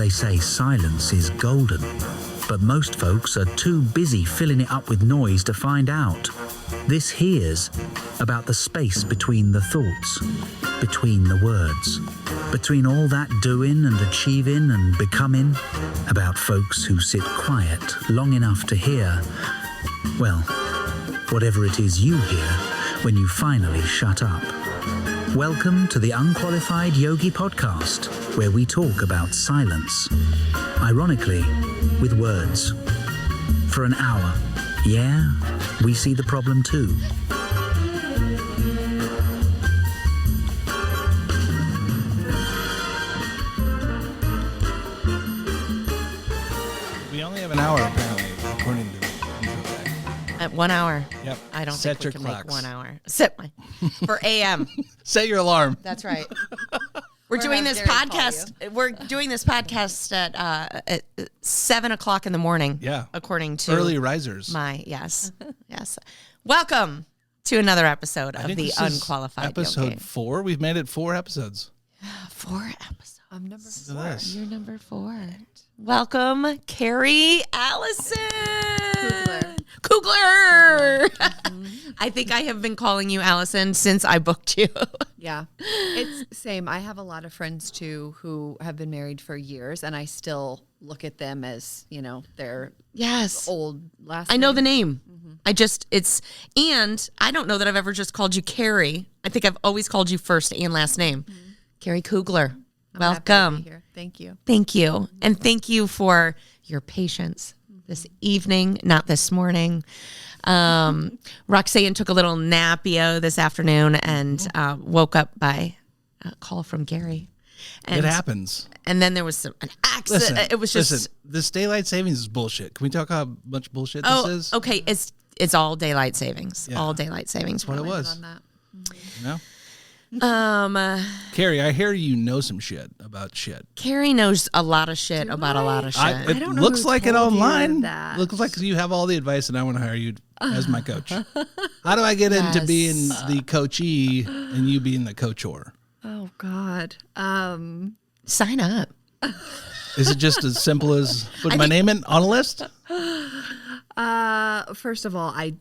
They say silence is golden, but most folks are too busy filling it up with noise to find out. This here's about the space between the thoughts, between the words, between all that doing and achieving and becoming, about folks who sit quiet long enough to hear, well, whatever it is you hear when you finally shut up. Welcome to the Unqualified Yogi Podcast, where we talk about silence, ironically, with words. For an hour, yeah, we see the problem too. We only have an hour, apparently, according to the intro guy. At 1 hour. Yep. I don't Set think your we can clocks. make 1 hour. Set my for AM. Set your alarm. That's right. We're doing this podcast. We're doing this podcast at 7 o'clock in the morning. Yeah. According to Early risers. yes. Welcome to another episode I of think the this is Unqualified episode Yogi. 4. We've made it 4 episodes. 4 episodes. I'm number Look at 4. this. You're number 4. Welcome, Keri Kugler. I think I have been calling you Allison since I booked you. Yeah, it's same. I have a lot of friends too who have been married for years, and I still look at them as, you know, their Yes. old last I know name. the name. And I don't know that I've ever just called you Keri. I think I've always called you first and last name. Keri Kugler. I'm happy to be Welcome. here. Thank you. Thank you. And thank you for your patience this evening, not this morning. Roxanne took a little napio this afternoon and woke up by a call from Gary. And, It happens. And then there was an accident. Listen, It was just listen, this daylight savings is bullshit. Can we talk how much bullshit this is? okay. It's all daylight savings. Yeah. All daylight savings. What it Landed was. on that. You know? Keri, I hear you know some shit about shit. Keri knows a lot of shit about a lot of shit. It don't know looks who like it told you online. that. Looks like you have all the advice, and I want to hire you as my coach. How do I get into being the coachee and you being the coachor? Oh God. Sign up. Is it just as simple as put my name in on a list? First of all, I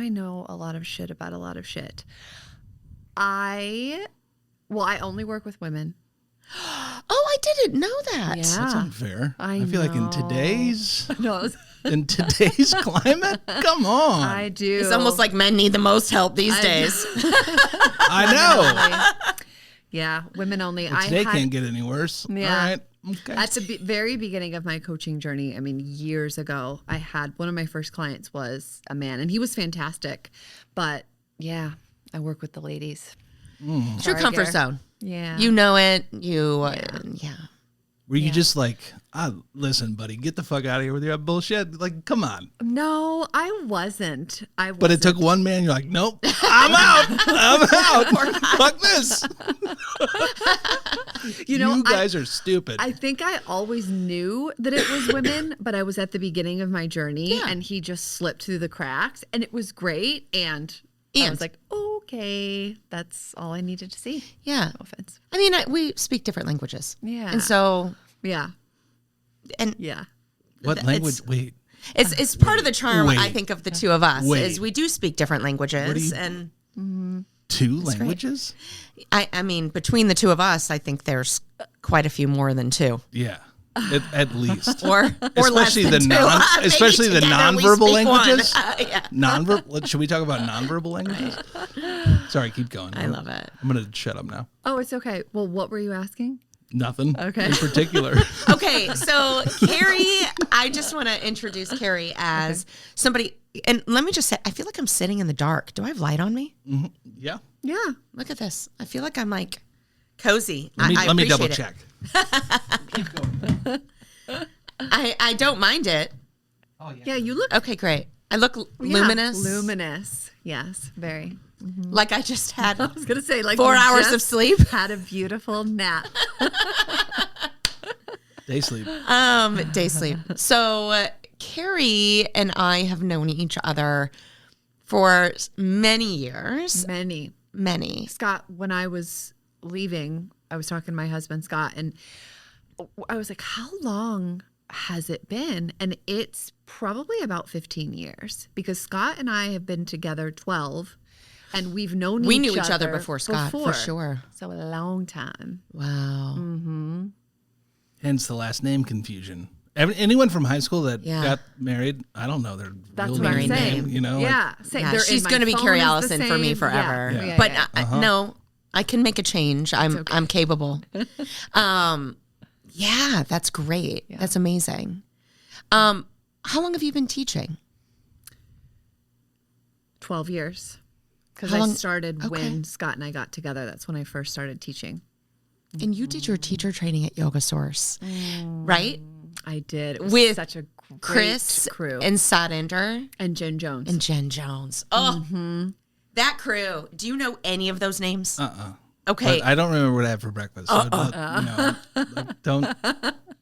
know a lot of shit about a lot of shit. I only work with women. Oh, I didn't know that. Yeah. That's unfair. I feel like in know. today's No, climate, come on. I do. It's almost like men need the most help these days. I know. Yeah, women only. Well, today can't get any worse. Yeah. All right. Okay. At the very beginning of my coaching journey, I mean, years ago, I had one of my first clients was a man, and he was fantastic. But yeah, I work with the ladies. It's your Sorry, comfort Gare. zone. Yeah. You know it. Yeah. Were you just like, listen, buddy, get the fuck out of here with your bullshit? Like, come on. No, I wasn't. But it took one man. You're like, nope, I'm out. I'm out. Fuck this. You know, you guys are stupid. I think I always knew that it was women, but I was at the beginning of my journey, and he just slipped through the cracks, and it was great. And I was like, okay, that's all I needed to see. Yeah. No offense. I mean, we speak different languages. Yeah. And so, Yeah. and Yeah. What language? Wait. it's part of the charm, Wait. I think, of the two of us Wait. is we do speak different languages. What do you- And 2 languages? I mean, between the two of us, I think there's quite a few more than 2. Yeah. At least. Or less Especially than the 2. Maybe especially the together we nonverbal speak one. languages. Yeah. Nonverbal. Should we talk about nonverbal languages? Sorry, keep going. I love it. I'm gonna shut up now. Oh, it's okay. Well, what were you asking? Nothing. Okay. In particular. Okay, so Keri, I just want to introduce Keri as somebody, and let me just say, I feel like I'm sitting in the dark. Do I have light on me? Yeah. Yeah. Look at this. I feel like I'm like cozy. Let me double appreciate check. it. I don't mind it. Oh Yeah, you look Okay, great. I look yeah, luminous. Luminous. Yes, very. Like I just had I was gonna say like 4 you hours just of sleep. Had a beautiful nap. Day sleep. Day sleep. So Keri and I have known each other for many years. Many. Many. Scott, when I was leaving I was talking to my husband, Scott, and I was like, how long has it been? And it's probably about 15 years because Scott and I have been together 12 and we knew each other before Scott, for sure. So a long time. Wow. Mm-hmm. Hence the last name confusion. Anyone from high school that Yeah. got married, I don't know their That's real what I'm name, saying. you know? Yeah. Yeah, she's going to be Carrie Allison for me forever. Yeah. But Yeah. no, I can make a change. I'm capable. Yeah, that's great. Yeah. That's amazing. How long have you been teaching? 12 years. Because How I long- started okay. when Scott and I got together. That's when I first started teaching. And you did your teacher training at Yoga Source, right? I did. It was With such a great Chris crew. and Sadinder And Jen Jones. and Jen Jones. Oh, that crew. Do you know any of those names? Okay. But I don't remember what I had for breakfast. So don't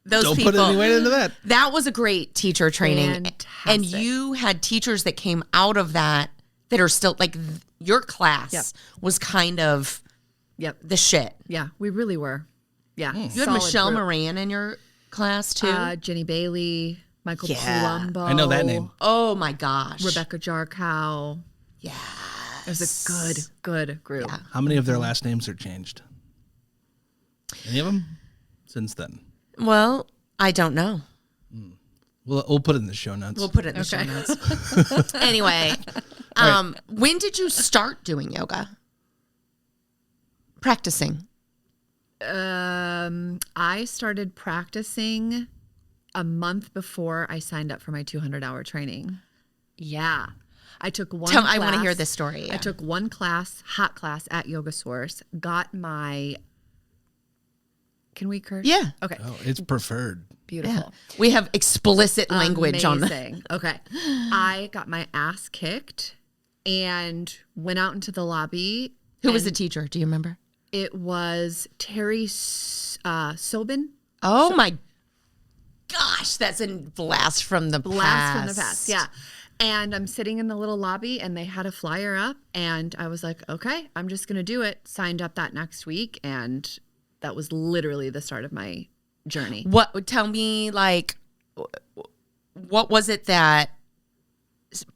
Those don't people. put any weight into that. That was a great teacher training. Fantastic. And you had teachers that came out of that are still like your class Yep. was kind of Yep. the shit. Yeah, we really were. Yeah. You had Solid Michelle group. Moran in your class too. Jenny Bailey, Michael Yeah. Palumbo. I know that name. Oh my gosh. Rebecca Jarkow. Yeah. It was a good group. Yeah. How many of their last names are changed? Any of them since then? Well, I don't know. We'll put it in the show notes. We'll put it in the show notes. Anyway, when did you start doing yoga? Practicing. I started practicing a month before I signed up for my 200-hour training. Yeah. I took one class. I want to hear this story. I took one class, hot class at Yoga Source, got my, can we curse? Yeah. Okay. Oh, it's preferred. Beautiful. We have explicit language on the. Amazing. Okay. I got my ass kicked and went out into the lobby. Who was the teacher? Do you remember? It was Terry Sobin. Oh my gosh, that's a blast from the Blast past. from the past. Yeah. And I'm sitting in the little lobby and they had a flyer up and I was like, okay, I'm just going to do it. Signed up that next week. And that was literally the start of my journey. What? Tell me, like, what was it that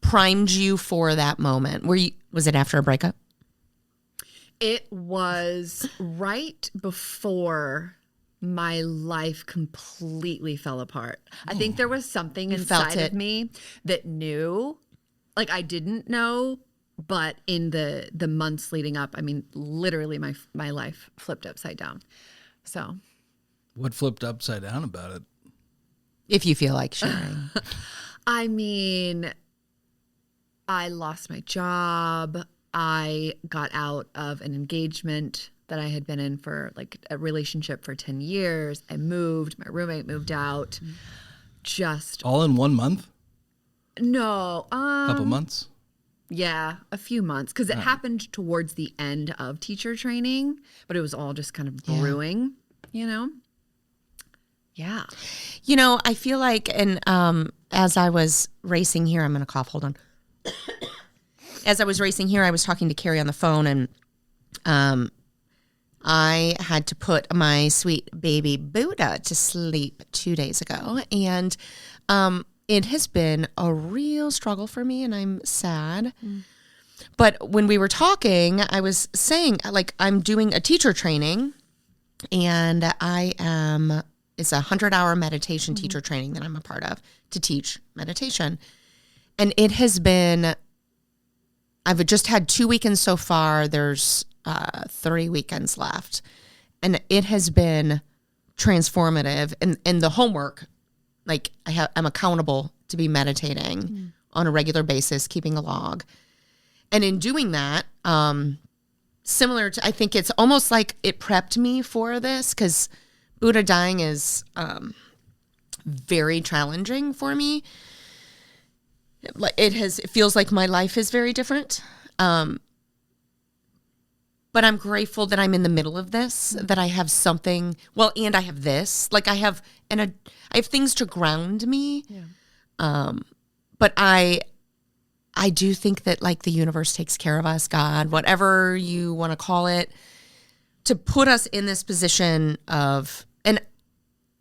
primed you for that moment? Was it after a breakup? It was right before my life completely fell apart. I think there was something inside of me that knew, like I didn't know, but in the months leading up, I mean, literally my life flipped upside down. So What flipped upside down about it? If you feel like sharing. I mean, I lost my job. I got out of an engagement that I had been in for like a relationship for 10 years. I moved. My roommate moved out. Just All in 1 month? no. Couple months? Yeah, a few months because it happened towards the end of teacher training, but it was all just kind of brewing, you know? Yeah. You know, I feel like, and as I was racing here, I'm going to cough. Hold on. As I was racing here, I was talking to Keri on the phone, and I had to put my sweet baby Buddha to sleep 2 days ago, and it has been a real struggle for me, and I'm sad. But when we were talking, I was saying, like, I'm doing a teacher training, and it's a 100-hour meditation teacher training that I'm a part of to teach meditation. And it has been, I've just had 2 weekends so far. There's 30 weekends left. And it has been transformative. And the homework, like I'm accountable to be meditating on a regular basis, keeping a log. And in doing that, similar to, I think it's almost like it prepped me for this because Buddha dying is very challenging for me. It feels like my life is very different. But I'm grateful that I'm in the middle of this, that I have something, and I have this, like I have things to ground me. Yeah. But I do think that like the universe takes care of us, God, whatever you want to call it. to put us in this position of, and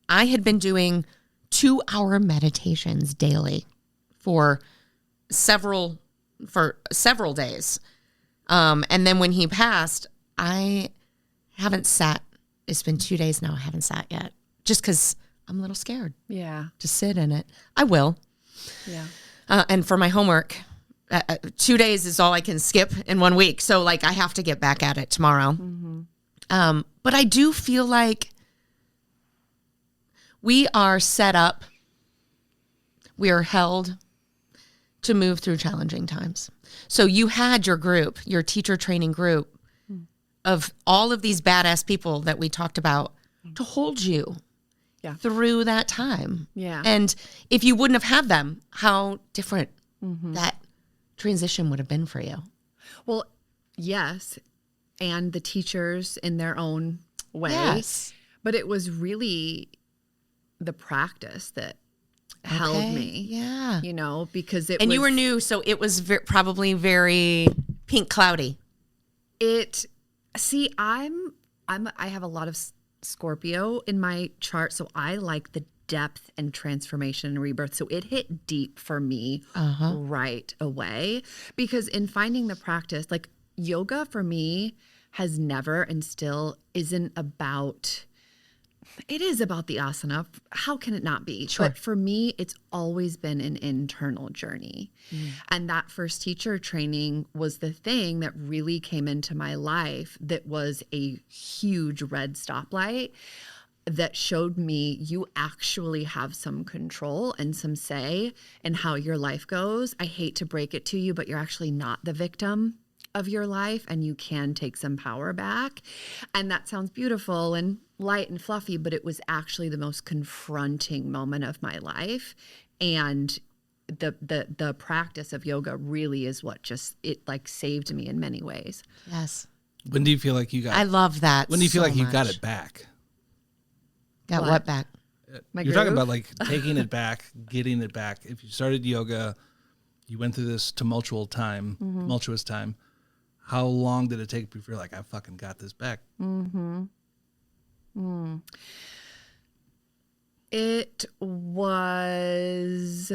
I had been doing 2-hour meditations daily for several days. And then when he passed, I haven't sat. It's been 2 days now. I haven't sat yet just because I'm a little scared to sit in it. I will. Yeah. And for my homework, 2 days is all I can skip in 1 week. So like I have to get back at it tomorrow. But I do feel like we are set up, we are held to move through challenging times. So you had your group, your teacher training group of all of these badass people that we talked about to hold you through that time. Yeah. And if you wouldn't have had them, how different that transition would have been for you. Well, yes. And the teachers in their own way. Yes. But it was really the practice that held me. Yeah. You know, because it and was, you were new, so it was probably very pink cloudy. I have a lot of Scorpio in my chart, so I like the depth and transformation and rebirth. So it hit deep for me right away, because in finding the practice, like yoga for me has never and still isn't about, it is about the asana. How can it not be? Sure. But for me, it's always been an internal journey. And that first teacher training was the thing that really came into my life that was a huge red stoplight that showed me you actually have some control and some say in how your life goes. I hate to break it to you, but you're actually not the victim of your life, and you can take some power back. And that sounds beautiful and light and fluffy, but it was actually the most confronting moment of my life. And the practice of yoga really is what just, it like saved me in many ways. Yes. When do you feel like you got? I love that. When do you feel so like you got much. it back? Got what back? You're talking about like taking it back, getting it back. If you started yoga, you went through this tumultuous time. How long did it take before you're like, I fucking got this back? It was,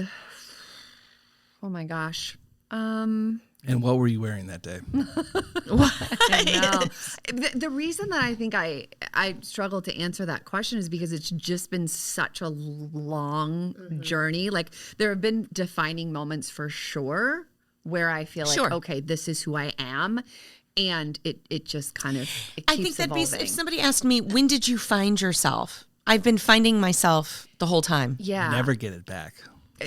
oh my gosh. And what were you wearing that day? I know. The reason that I think I struggle to answer that question is because it's just been such a long journey. Like there have been defining moments for sure where I feel like, okay, this is who I am. And it just kind of, it keeps I think that'd evolving. be, if somebody asked me, when did you find yourself? I've been finding myself the whole time. Yeah. Never get it back.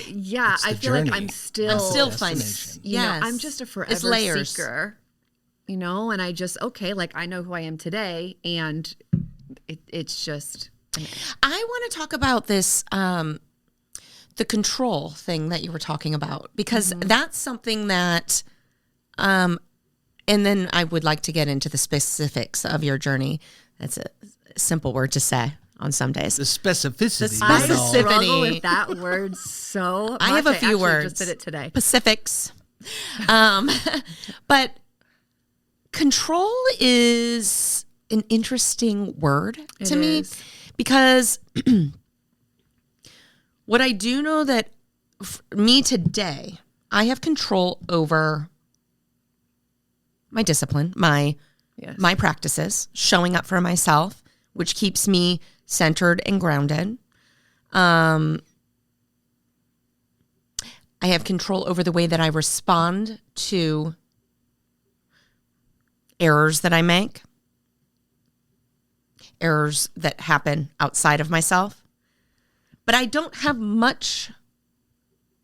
Yeah, It's the I feel like journey. I'm still finding. You know, Yes. I'm just a forever It's layers. seeker, you know, and I just, okay, like I know who I am today, and it's just. I want to talk about this, the control thing that you were talking about, because that's something that, and then I would like to get into the specifics of your journey. That's a simple word to say on some days. The specificity. The I of it all. specific- struggle with that word so much. I have a few actually words. just did it today. Pacifics. But control is an interesting word to me is. because what I do know that me today, I have control over my discipline, my practices, showing up for myself, which keeps me centered and grounded. I have control over the way that I respond to errors that I make, errors that happen outside of myself. But I don't have much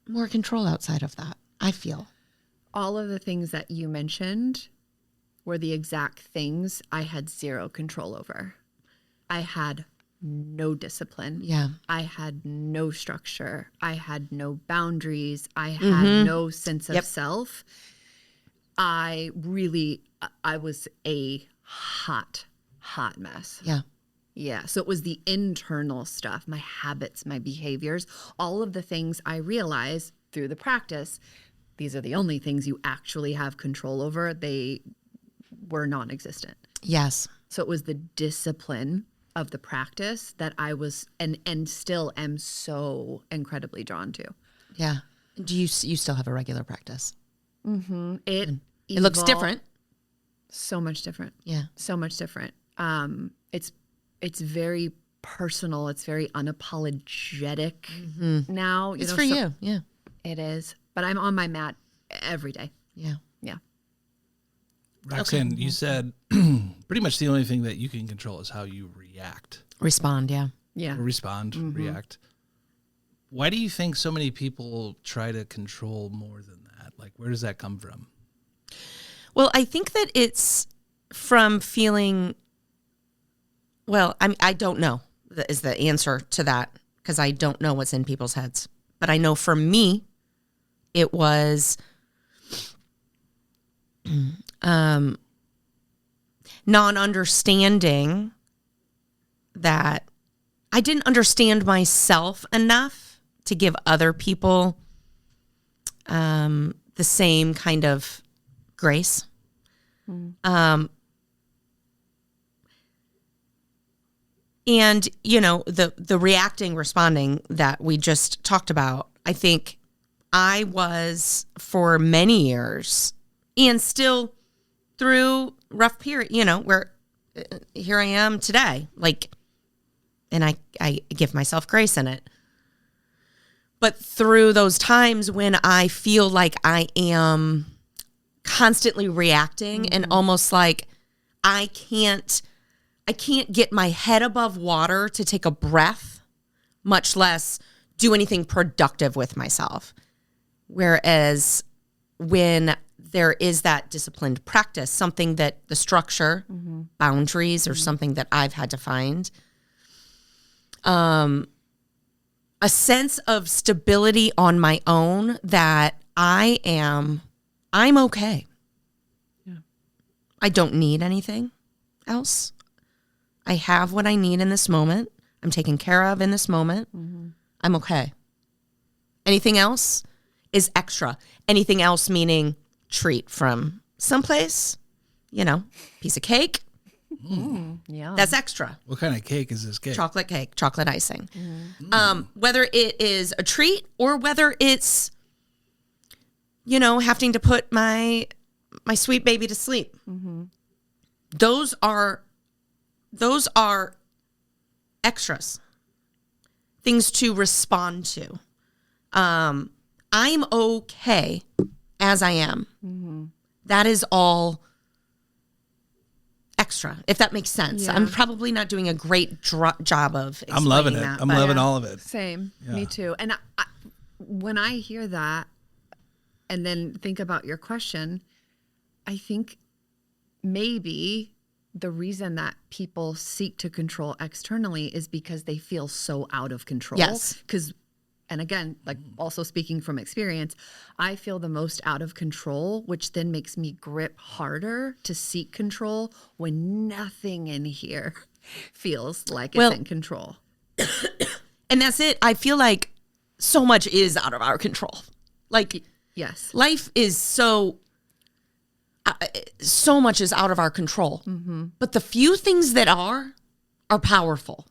more control outside of that, I feel. All of the things that you mentioned were the exact things I had zero control over. I had no discipline. Yeah. I had no structure. I had no boundaries. I had no sense of self. I was a hot mess. Yeah. Yeah. So it was the internal stuff, my habits, my behaviors, all of the things I realized through the practice. These are the only things you actually have control over. They were non-existent. Yes. So it was the discipline of the practice that I was and still am so incredibly drawn to. Yeah. Do you still have a regular practice? Mm-hmm. It looks different. So much different. Yeah. So much different. It's very personal. It's very unapologetic now. It's for you. Yeah. It is. But I'm on my mat every day. Yeah. Yeah. Roxanne, you said pretty much the only thing that you can control is how you react. Respond. Yeah. Yeah. Or respond, react. Why do you think so many people try to control more than that? Like, where does that come from? Well, I think that it's from feeling, well, I don't know is the answer to that because I don't know what's in people's heads. But I know for me, it was non-understanding that I didn't understand myself enough to give other people the same kind of grace. And, you know, the reacting, responding that we just talked about, I think I was for many years and still through rough period, you know, where here I am today, like, and I give myself grace in it. But through those times when I feel like I am constantly reacting and almost like I can't get my head above water to take a breath, much less do anything productive with myself. Whereas when there is that disciplined practice, something that the structure, boundaries, or something that I've had to find, a sense of stability on my own that I'm okay. Yeah. I don't need anything else. I have what I need in this moment. I'm taken care of in this moment. I'm okay. Anything else is extra. Anything else meaning treat from someplace, you know, piece of cake. Yeah. That's extra. What kind of cake is this cake? Chocolate cake, chocolate icing. Whether it is a treat or whether it's, you know, having to put my sweet baby to sleep. Those are extras, things to respond to. I'm okay as I am. That is all extra, if that makes sense. Yeah. I'm probably not doing a great job of explaining I'm loving it. that, I'm but- loving all of it. Same. Yeah. Me too. And when I hear that and then think about your question, I think maybe the reason that people seek to control externally is because they feel so out of control. Yes. And again, like also speaking from experience, I feel the most out of control, which then makes me grip harder to seek control when nothing in here feels like it's in control. And that's it. I feel like so much is out of our control. Like, Yes. life is so much is out of our control. But the few things that are powerful.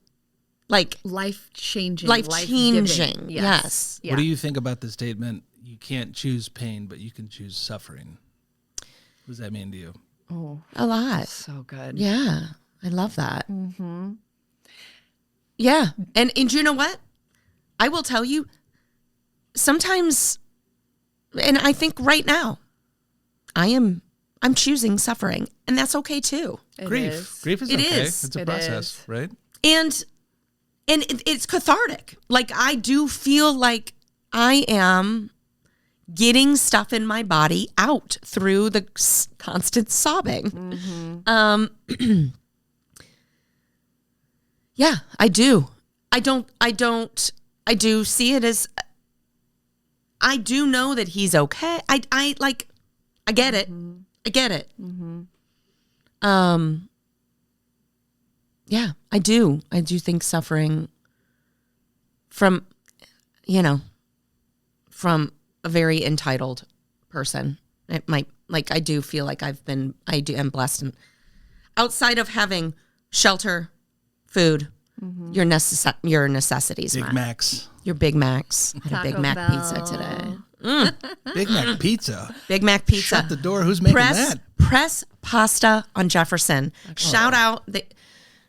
Like Life-changing. life-changing. life-giving. Yes. Yeah. What do you think about the statement, you can't choose pain, but you can choose suffering? What does that mean to you? Oh, A lot. so good. Yeah. I love that. Yeah. And you know what? I will tell you, sometimes, and I think right now, I'm choosing suffering, and that's okay too. It Grief. is. Grief is It okay. is. It's a It process, is. right? And it's cathartic. Like, I do feel like I am getting stuff in my body out through the constant sobbing. Yeah, I do. I do see it as, I do know that he's okay. I get it. I get it. Yeah, I do. I do think suffering from a very entitled person. It might, like, I do feel like I am blessed, and outside of having shelter, food, your necessities. Big met. Macs. Your Big Macs. I had a Big Taco Mac Bell. pizza today. Big Mac pizza. Big Mac pizza. Shut the door. Who's making that? Press Pasta on Jefferson. Shout out.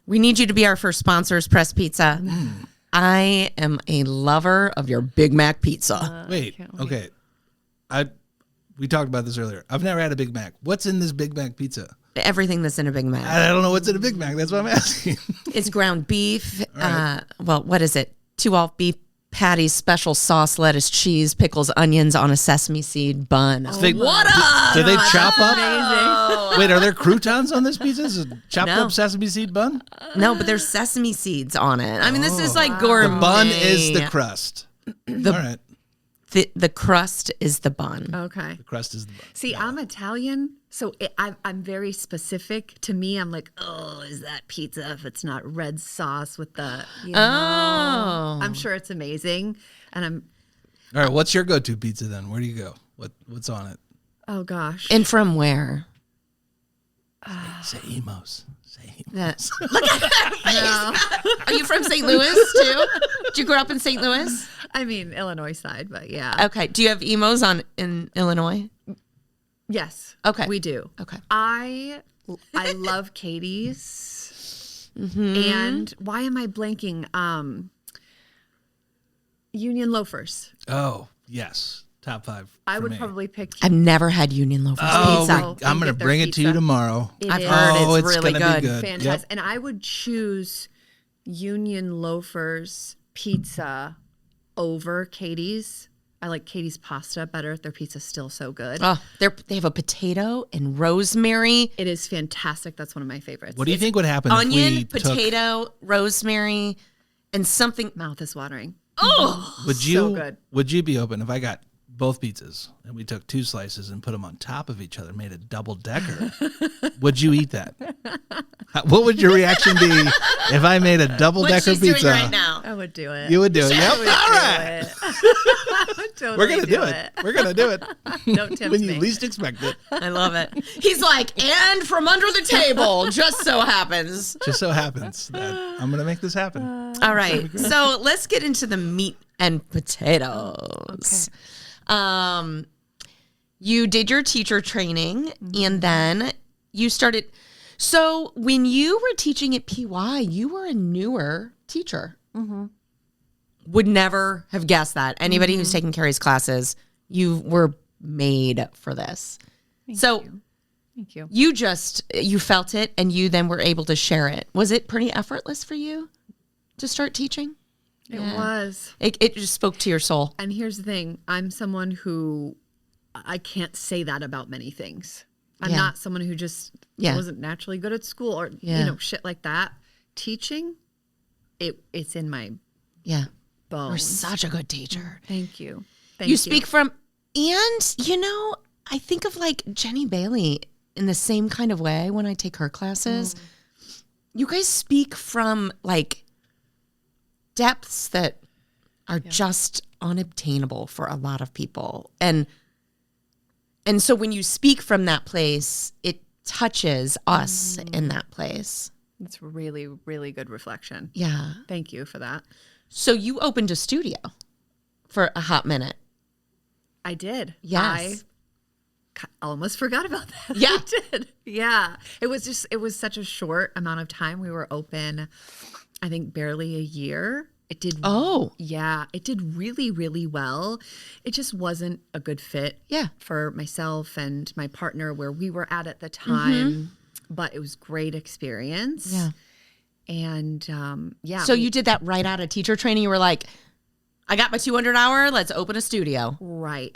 We need you to be our first sponsors, Press Pizza. I am a lover of your Big Mac pizza. Wait. Okay. We talked about this earlier. I've never had a Big Mac. What's in this Big Mac pizza? Everything that's in a Big Mac. I don't know what's in a Big Mac. That's what I'm asking. It's ground beef. right. What is it? 2 all beef patties, special sauce, lettuce, cheese, pickles, onions on a sesame seed bun. What up? Do they chop up? Wait, are there croutons on this pizza? Is it chopped up sesame seed bun? No, but there's sesame seeds on it. I mean, this is like gourmet. The bun is the crust. All right. The crust is the bun. Okay. The crust is the bun. See, I'm Italian, so I'm very specific. To me, I'm like, oh, is that pizza if it's not red sauce with the, you know? Oh. I'm sure it's amazing. And All right. What's your go-to pizza then? Where do you go? What's on it? oh gosh. And from where? Say emos. Look at that face. Are you from St. Louis too? Did you grow up in St. Louis? I mean, Illinois side, but yeah. Okay. Do you have emos in Illinois? Yes. Okay. We do. Okay. I love Katie's. And why am I blanking? Union Loafers. Oh, yes. Top 5. I for would me. probably pick. I've never had Union Loafers pizza. well, I'm going to get their bring it to you pizza. tomorrow. I've is. heard Oh, it's really gonna good. be good. Fantastic. Yep. And I would choose Union Loafers pizza over Katie's. I like Katie's pasta better. Their pizza's still so good. Oh, they have a potato and rosemary, It is fantastic. That's one of my favorites. What do you think would happen if onion, we took... potato, rosemary, and something. Mouth is watering. Oh, Would you, so good. Would you be open if I got both pizzas and we took 2 slices and put them on top of each other, made a double decker? Would you eat that? What would your reaction be if I made a double what decker she's pizza? doing right now. I would do it. You would do it. Yep. I would All do right. it. I would totally We're gonna do it. We're gonna do it. Don't tempt when me. you least expect it. I love it. He's like, and from under the table, just so happens. Just so happens that I'm gonna make this happen. All right, so let's get into the meat and potatoes. You did your teacher training, and then you started. So when you were teaching at PY, you were a newer teacher. Would never have guessed that. Anybody who's taken Keri's classes, you were made for this. Thank you. You felt it, and you then were able to share it. Was it pretty effortless for you to start teaching? It was. It just spoke to your soul. And here's the thing. I'm someone who I can't say that about many things. I'm Yeah. not someone who just wasn't naturally good at school or shit like that. Teaching, it's in my bones. You're such a good teacher. Thank you. You speak from, and I think of like Jenny Bailey in the same kind of way when I take her classes. You guys speak from like depths that are just unobtainable for a lot of people. And so when you speak from that place, it touches us in that place. It's really, really good reflection. Yeah. Thank you for that. So you opened a studio for a hot minute. I did. Yes. I almost forgot about that. Yeah. I did. Yeah. It was such a short amount of time. We were open, I think, barely a year. It did. Oh. Yeah. It did really, really well. It just wasn't a good fit for myself and my partner where we were at the time, but it was great experience. Yeah. And So you did that right out of teacher training. You were like, I got my 200-hour. Let's open a studio. Right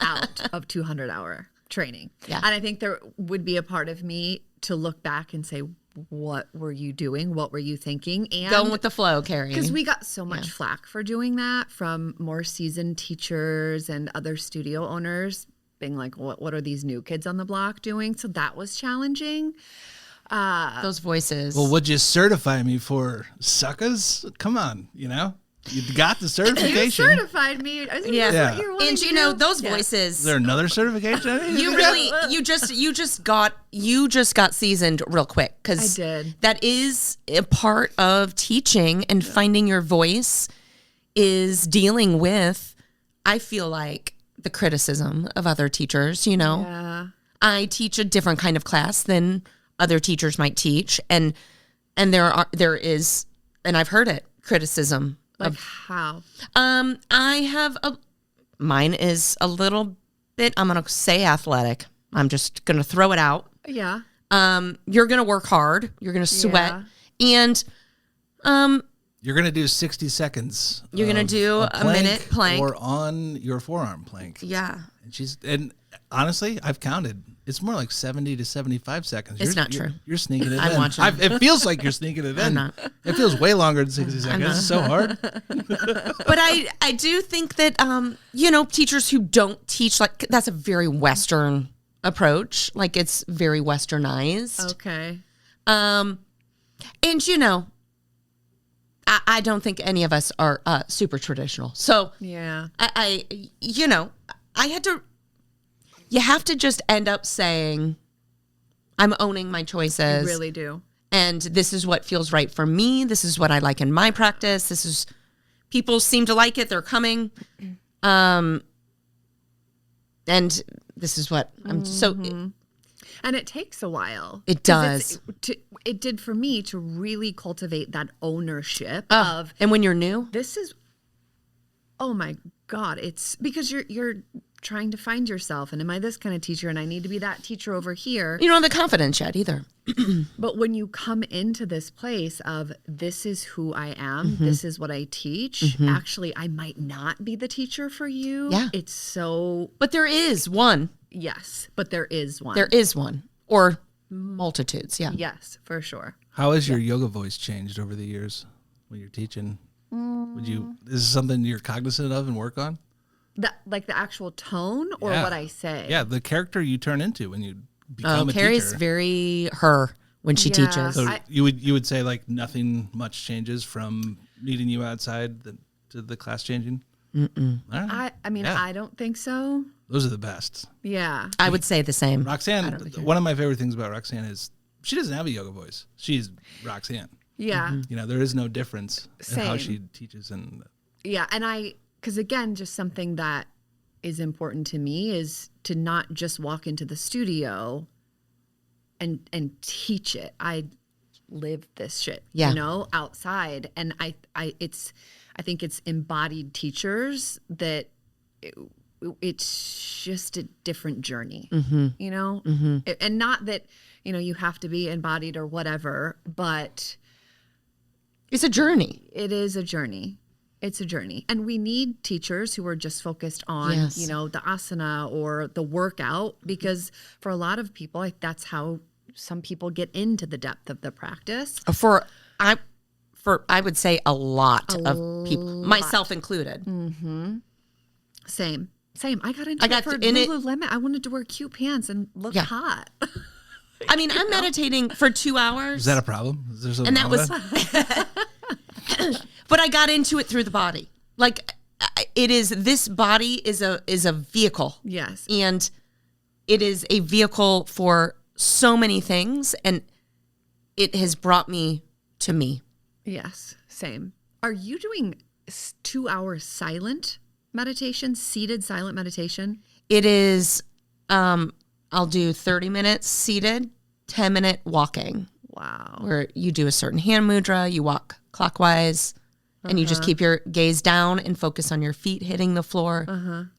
out of 200-hour training. Yeah. And I think there would be a part of me to look back and say, what were you doing? What were you thinking? And Going with the flow, Keri. because we got so much flack for doing that from more seasoned teachers and other studio owners being like, what are these new kids on the block doing? So that was challenging. Those voices. Well, would you certify me for suckers? Come on, You got the You certification. certified me. I think Yeah. that's what you're wanting And to you know do. those Yeah. voices. Is there another certification? You just got seasoned real quick because I did. that is a part of teaching and finding your voice is dealing with, I feel like, the criticism of other teachers. You know, Yeah. I teach a different kind of class than other teachers might teach, and there is, and I've heard it, criticism. Like how? I have mine is a little bit, I'm going to say athletic. I'm just going to throw it out. Yeah. You're going to work hard. You're going to sweat. And You're going to do 60 seconds. You're gonna of do a minute plank. Or on your forearm plank. yeah, And honestly, I've counted. It's more like 70 to 75 seconds. It's not true. You're sneaking it I'm in. watching. It feels like you're sneaking it in. I'm not. It feels way longer than 60 seconds. It's so hard. but I do think that, teachers who don't teach, like, that's a very Western approach. Like, it's very Westernized. Okay. And I don't think any of us are super traditional. So Yeah. I had to, you have to just end up saying, I'm owning my I choices. really do. And this is what feels right for me. This is what I like in my practice. People seem to like it. They're coming. And this is what I'm And it takes a while. It 'Cause does. It did for me to really cultivate that ownership of and when you're new, this is, oh my God, it's because you're trying to find yourself. And am I this kind of teacher? And I need to be that teacher over here. you don't have the confidence yet either. But when you come into this place of this is who I am, this is what I teach, actually, I might not be the teacher for you. Yeah. It's so, But there is one. yes, but there is one. There is one. Or multitudes. Yeah. Yes, for sure. How has your yoga voice changed over the years when you're teaching? Is this something you're cognizant of and work on? Like the actual tone or Yeah. what I say? Yeah, the character you turn into when you become a Carrie's teacher. very her when she Yeah. teaches. So you would say like nothing much changes from meeting you outside to the class changing? All right. I mean, Yeah. I don't think so. Those are the best. Yeah. I would say the same. Roxanne, one of my favorite things about Roxanne is she doesn't have a yoga voice. She's Roxanne. Yeah. You know, there is no difference in how Same. she teaches. And Yeah. And because again, just something that is important to me is to not just walk into the studio and teach it. I live this shit, Yeah. outside. And I think it's embodied teachers that it's just a different journey, and not that, you have to be embodied or whatever, but It's a journey. it is a journey. It's a journey. And we need teachers who are just focused on, Yes. the asana or the workout, because for a lot of people, that's how some people get into the depth of the practice. I would say a lot of people, myself included. Same. I got into I got it for in it- Lululemon. I wanted to wear cute pants and look Yeah. hot. I mean, I'm meditating for 2 hours. is that a problem? Is there something and that wrong was, with that? but I got into it through the body. Like this body is a vehicle. Yes. And it is a vehicle for so many things. And it has brought me to me. Yes. Same. Are you doing 2 hours silent meditation, seated silent meditation? It is, I'll do 30 minutes seated, 10-minute walking, Wow. where you do a certain hand mudra, you walk clockwise, and you just keep your gaze down and focus on your feet hitting the floor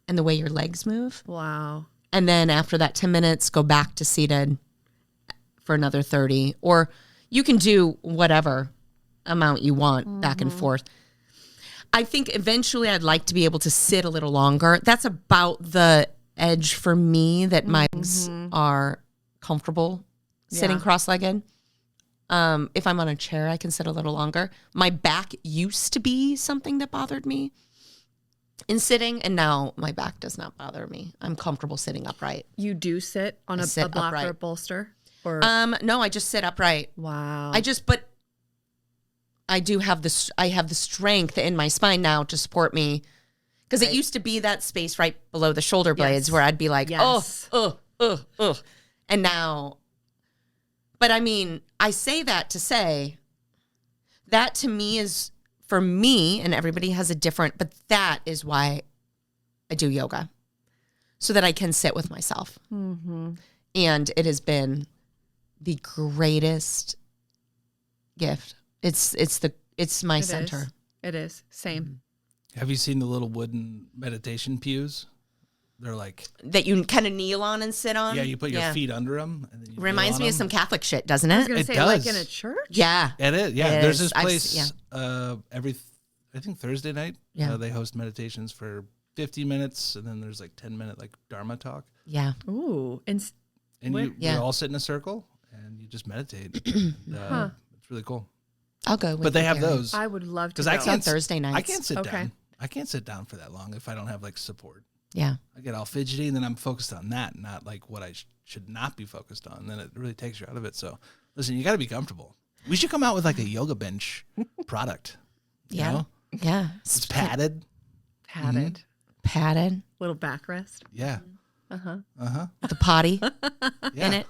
and the way your legs move. Wow. And then after that 10 minutes, go back to seated for another 30. Or you can do whatever amount you want back and forth. I think eventually I'd like to be able to sit a little longer. That's about the edge for me that my legs are comfortable sitting Yeah. cross-legged. If I'm on a chair, I can sit a little longer. My back used to be something that bothered me in sitting, and now my back does not bother me. I'm comfortable sitting upright. You do sit on a sit block or a upright. bolster? Or No, I just sit upright. wow. but I have the strength in my spine now to support me. Because it used to be that space right below the shoulder blades where I'd be like, oh. And now, but I mean, I say that to say that to me is, for me, and everybody has a different, but that is why I do yoga. So that I can sit with myself. Mm-hmm. And it has been the greatest gift. It's my center. It is. Same. Have you seen the little wooden meditation pews? They're like that you kind of kneel on and sit on. Yeah, you put your feet under them. And then you reminds me of some Catholic shit, doesn't it? I was going to say, does. like in a church. Yeah, it is. Yeah, it there's is. this place I think Thursday night. Yeah, they host meditations for 50 minutes, and then there's like 10-minute like Dharma talk. Yeah. Ooh, and you all sit in a circle and you just meditate. And, it's really cool. I'll go. But they have those. I would love to. Because I can't Thursday nights. I can't sit down. I can't sit down for that long if I don't have like support. Yeah. I get all fidgety, and then I'm focused on that, not like what I should not be focused on. And then it really takes you out of it. So listen, you got to be comfortable. We should come out with like a yoga bench product. You know? Yeah. It's padded. Padded. Little backrest. Yeah. The potty in it.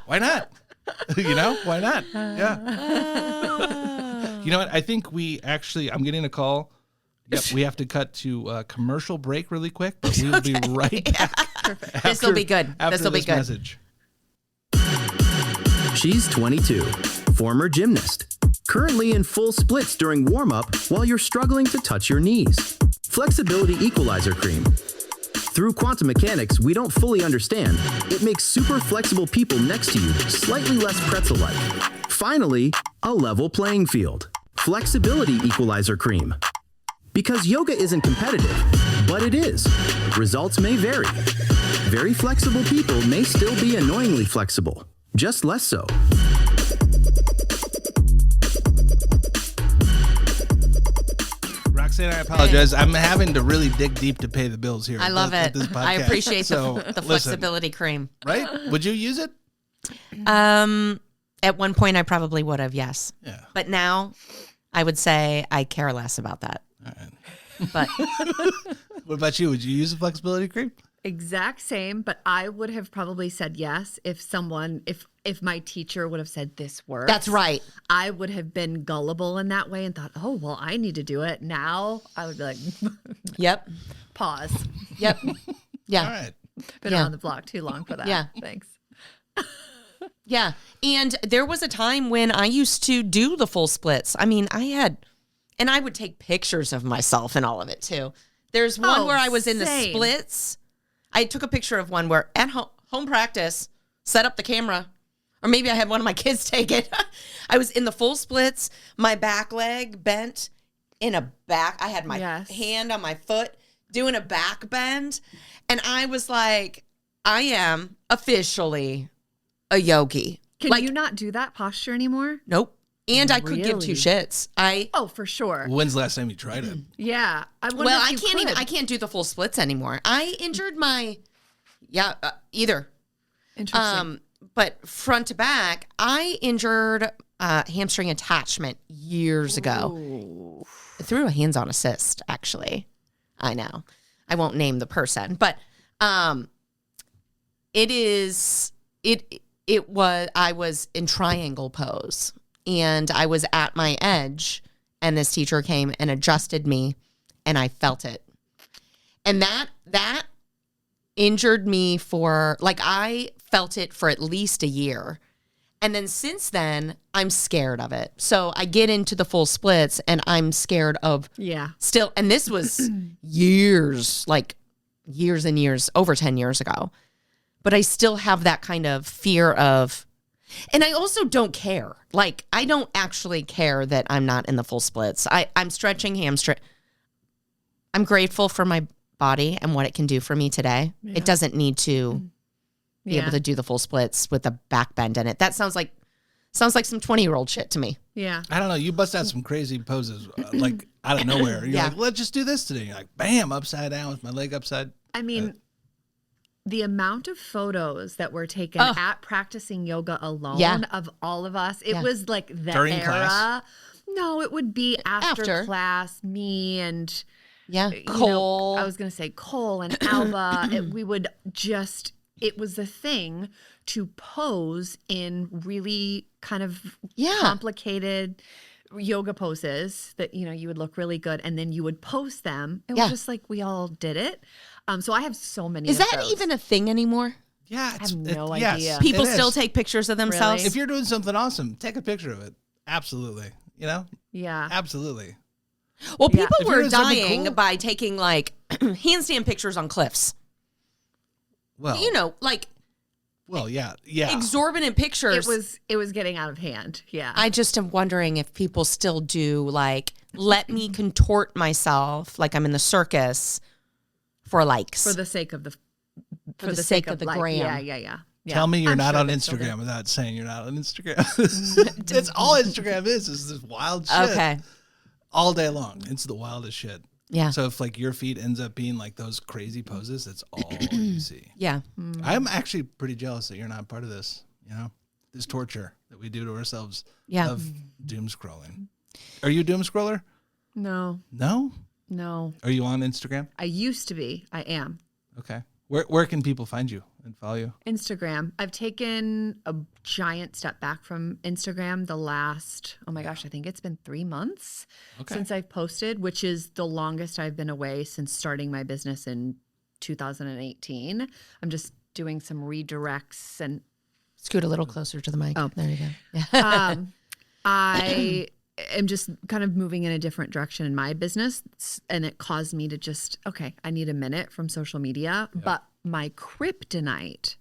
Why not? Why not? Yeah. You know what? I think I'm getting a call. Yep, we have to cut to a commercial break really quick, but we will be right back. This will be good. This will be good. Message. She's 22, former gymnast, currently in full splits during warm-up while you're struggling to touch your knees. Flexibility Equalizer Cream. Through quantum mechanics we don't fully understand, it makes super flexible people next to you slightly less pretzel-like. Finally, a level playing field. Flexibility Equalizer Cream. Because yoga isn't competitive, but it is. Results may vary. Very flexible people may still be annoyingly flexible, just less so. Roxanne, I apologize. I'm having to really dig deep to pay the bills here. I love it. I appreciate the flexibility cream. Right? Would you use it? At one point, I probably would have, yes. Yeah. But now, I would say I care less about that. All right. But what about you? Would you use a flexibility cream? Exact same, but I would have probably said yes if my teacher would have said this works. That's right. I would have been gullible in that way and thought, oh, well, I need to do it. Now I would be like, yep. Pause. Yep. Yeah. All right. Been on the block too long for that. Yeah. Thanks. Yeah. And there was a time when I used to do the full splits. I mean, and I would take pictures of myself and all of it too. There's one where I was in the splits. I took a picture of one where at home practice, set up the camera, or maybe I had one of my kids take it. I was in the full splits, my back leg bent in a back. I had my hand on my foot doing a back bend. And I was like, I am officially a yogi. Can you not do that posture anymore? Nope. And I could give two shits. Oh, for sure. When's the last time you tried it? Yeah. I can't do the full splits anymore. I injured my, either. Interesting. But front to back, I injured hamstring attachment years ago through a hands-on assist, actually. I know. I won't name the person, but I was in triangle pose. And I was at my edge, and this teacher came and adjusted me, and I felt it. And that injured me I felt it for at least a year. And then since then, I'm scared of it. So I get into the full splits, and I'm scared of still. And this was years and years, over 10 years ago. But I still have that kind of fear of. And I also don't care. I don't actually care that I'm not in the full splits. I'm stretching hamstring. I'm grateful for my body and what it can do for me today. Yeah. It doesn't need to be able to do the full splits with a back bend in it. That sounds like some 20-year-old shit to me. Yeah. I don't know. You bust out some crazy poses out of nowhere. You're like, let's just do this today. You're like, bam, upside down with my leg upside. I mean, the amount of photos that were taken at practicing yoga alone of all of us, it was like the During era. class? No, it would be after class, me and Cole. I was going to say Cole and Alba. It was a thing to pose in really kind of complicated yoga poses that, you would look really good and then you would post them. It was just like we all did it. So I have so many. Is that even a thing anymore? Yeah. I have no idea. Yes, People it still is. take pictures of themselves? Really? If you're doing something awesome, take a picture of it. Absolutely. Yeah. Absolutely. Well, people If you're were doing something dying cool- by taking like handstand pictures on cliffs. Well, Well, yeah. Exorbitant pictures. It was getting out of hand. Yeah. I just am wondering if people still do like, let me contort myself like I'm in the circus for likes. for the sake of the sake of the like, gram. Yeah. Tell me you're I'm not sure on they still do. Instagram without saying you're not on Instagram. That's all Instagram is this wild shit. Okay. All day long. It's the wildest shit. Yeah. So if like your feed ends up being like those crazy poses, that's all you see. Yeah. I'm actually pretty jealous that you're not part of this, this torture that we do to ourselves Yeah. of doom scrolling. Are you a doom scroller? No. No? Are you on Instagram? I used to be. I am. Okay. Where can people find you and follow you? Instagram. I've taken a giant step back from Instagram the last, I think it's been 3 months since I've posted, which is the longest I've been away since starting my business in 2018. I'm just doing some redirects and Scoot a little closer to the mic. Oh. There you go. Yeah. I am just kind of moving in a different direction in my business. And it caused me to just, I need a minute from social media. Yeah. But my kryptonite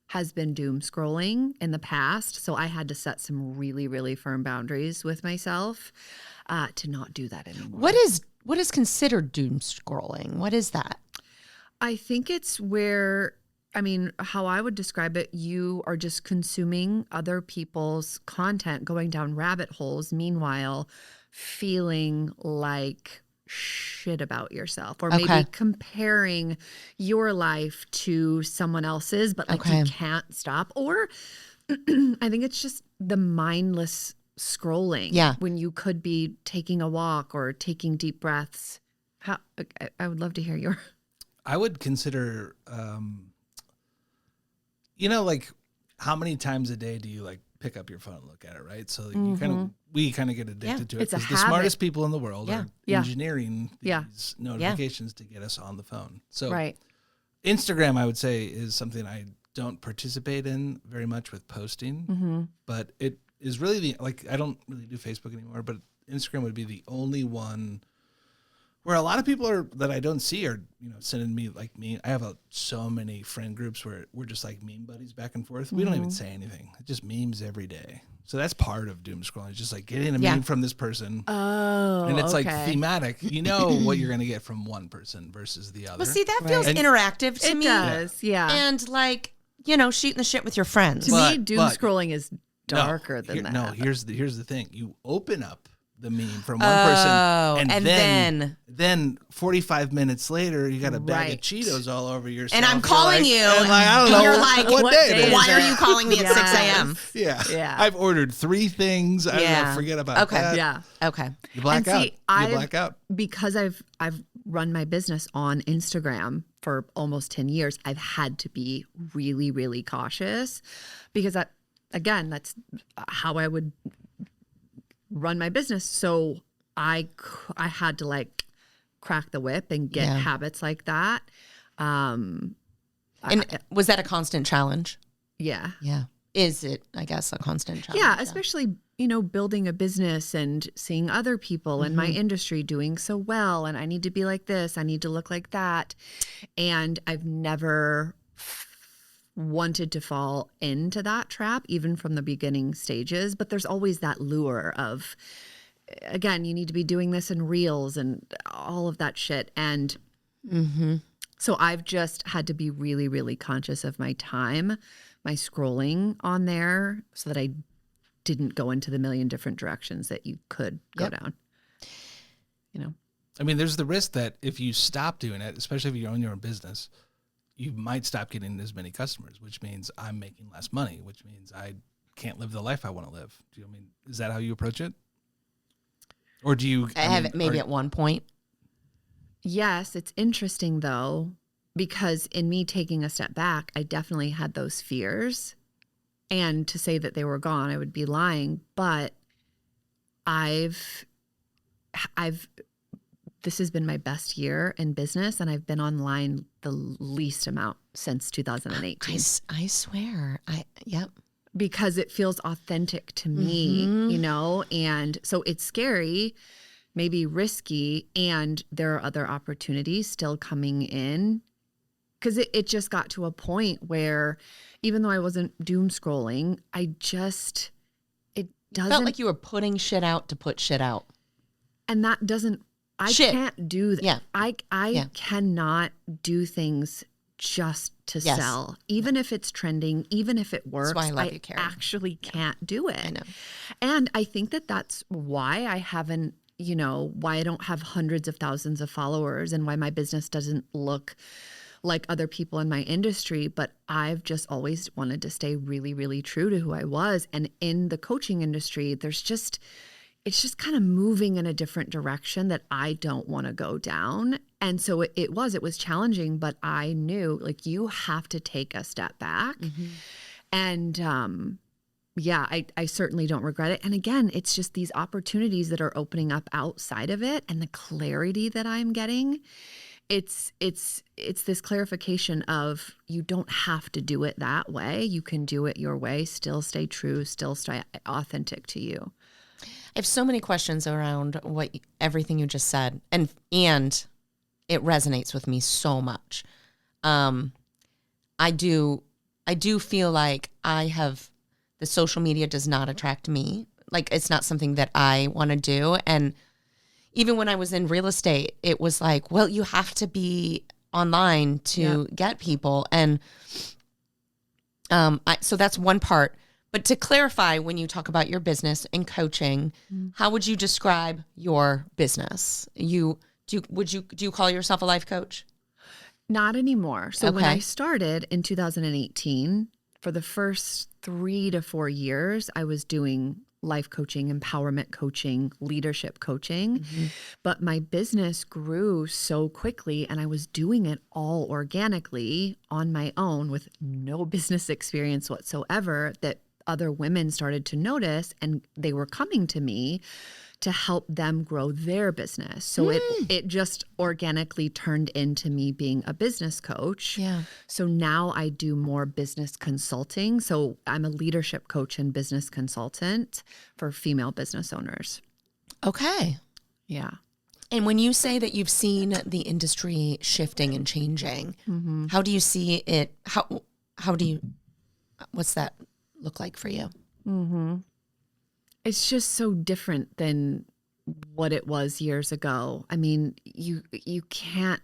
has been doom scrolling in the past. So I had to set some really, really firm boundaries with myself to not do that anymore. What is considered doom scrolling? What is that? I think it's where, how I would describe it, you are just consuming other people's content, going down rabbit holes, meanwhile feeling like shit about yourself, or maybe comparing your life to someone else's, but like you can't stop. Or I think it's just the mindless scrolling when you could be taking a walk or taking deep breaths. I would love to hear your... I would consider, like how many times a day do you like pick up your phone and look at it, right? So we kind of get addicted to it. It's a because the habit. smartest people in the world are engineering these notifications to get us on the phone. So Instagram, I would say, is something I don't participate in very much with posting, but it is really I don't really do Facebook anymore, but Instagram would be the only one where a lot of people that I don't see are, sending me I have so many friend groups where we're just like meme buddies back and forth. We don't even say anything. It's just memes every day. So that's part of doom scrolling. It's just like getting a meme from this person. Oh, and it's like thematic. You know what you're going to get from one person versus the other. Well, see, that feels interactive to me. It does, yeah. And shooting the shit with your friends. To me, doom scrolling is darker than that. No, here's the thing. You open up the meme from one person, and then 45 minutes later, you got a bag of Cheetos all over yourself. And I'm calling you, and I don't know. You're like, what day? Why are you calling me at 6 a.m.? Yeah. I've ordered 3 things. I don't know, forget about that. Yeah. Okay. You black out. You black out. Because I've run my business on Instagram for almost 10 years, I've had to be really, really cautious because that's how I would run my business. So I had to crack the whip and get habits like that. And was that a constant challenge? Yeah. Yeah. Is it, I guess, a constant challenge? Yeah, especially, building a business and seeing other people in my industry doing so well. And I need to be like this. I need to look like that. And I've never wanted to fall into that trap, even from the beginning stages. But there's always that lure of, again, you need to be doing this in reels and all of that shit. And so I've just had to be really, really conscious of my time, my scrolling on there, so that I didn't go into the million different directions that you could go down. I mean, there's the risk that if you stop doing it, especially if you own your own business, you might stop getting as many customers, which means I'm making less money, which means I can't live the life I want to live. Is that how you approach it? Or do you have it maybe at one point? Yes, it's interesting though, because in me taking a step back, I definitely had those fears. And to say that they were gone, I would be lying. But this has been my best year in business, and I've been online the least amount since 2018. I swear. Yep. Because it feels authentic to me, you know? And so it's scary, maybe risky, and there are other opportunities still coming in. Because it just got to a point where even though I wasn't doom scrolling, it doesn't. Felt like you were putting shit out to put shit out. And that doesn't, I can't do that. Yeah. I cannot do things just to sell. Even if it's trending, even if it works, that's why I love you, Keri. Actually can't do it. I know. And I think that's why I haven't, why I don't have hundreds of thousands of followers and why my business doesn't look like other people in my industry, but I've just always wanted to stay really, really true to who I was. And in the coaching industry, it's just kind of moving in a different direction that I don't want to go down. And so it was challenging, but I knew like you have to take a step back. And I certainly don't regret it. And again, it's just these opportunities that are opening up outside of it and the clarity that I'm getting. It's this clarification of you don't have to do it that way. You can do it your way, still stay true, still stay authentic to you. I have so many questions around everything you just said, and it resonates with me so much. I do feel like the social media does not attract me. Like it's not something that I want to do. And even when I was in real estate, it was like, well, you have to be online to get people. And so that's one part. But to clarify, when you talk about your business and coaching, how would you describe your business? Do you call yourself a life coach? Not anymore. So when I started in 2018, for the first 3 to 4 years, I was doing life coaching, empowerment coaching, leadership coaching. But my business grew so quickly and I was doing it all organically on my own with no business experience whatsoever that other women started to notice, and they were coming to me to help them grow their business. So it just organically turned into me being a business coach. Yeah. So now I do more business consulting. So I'm a leadership coach and business consultant for female business owners. Okay. Yeah. And when you say that you've seen the industry shifting and changing, how do you see it? What's that look like for you? It's just so different than what it was years ago. I mean, you can't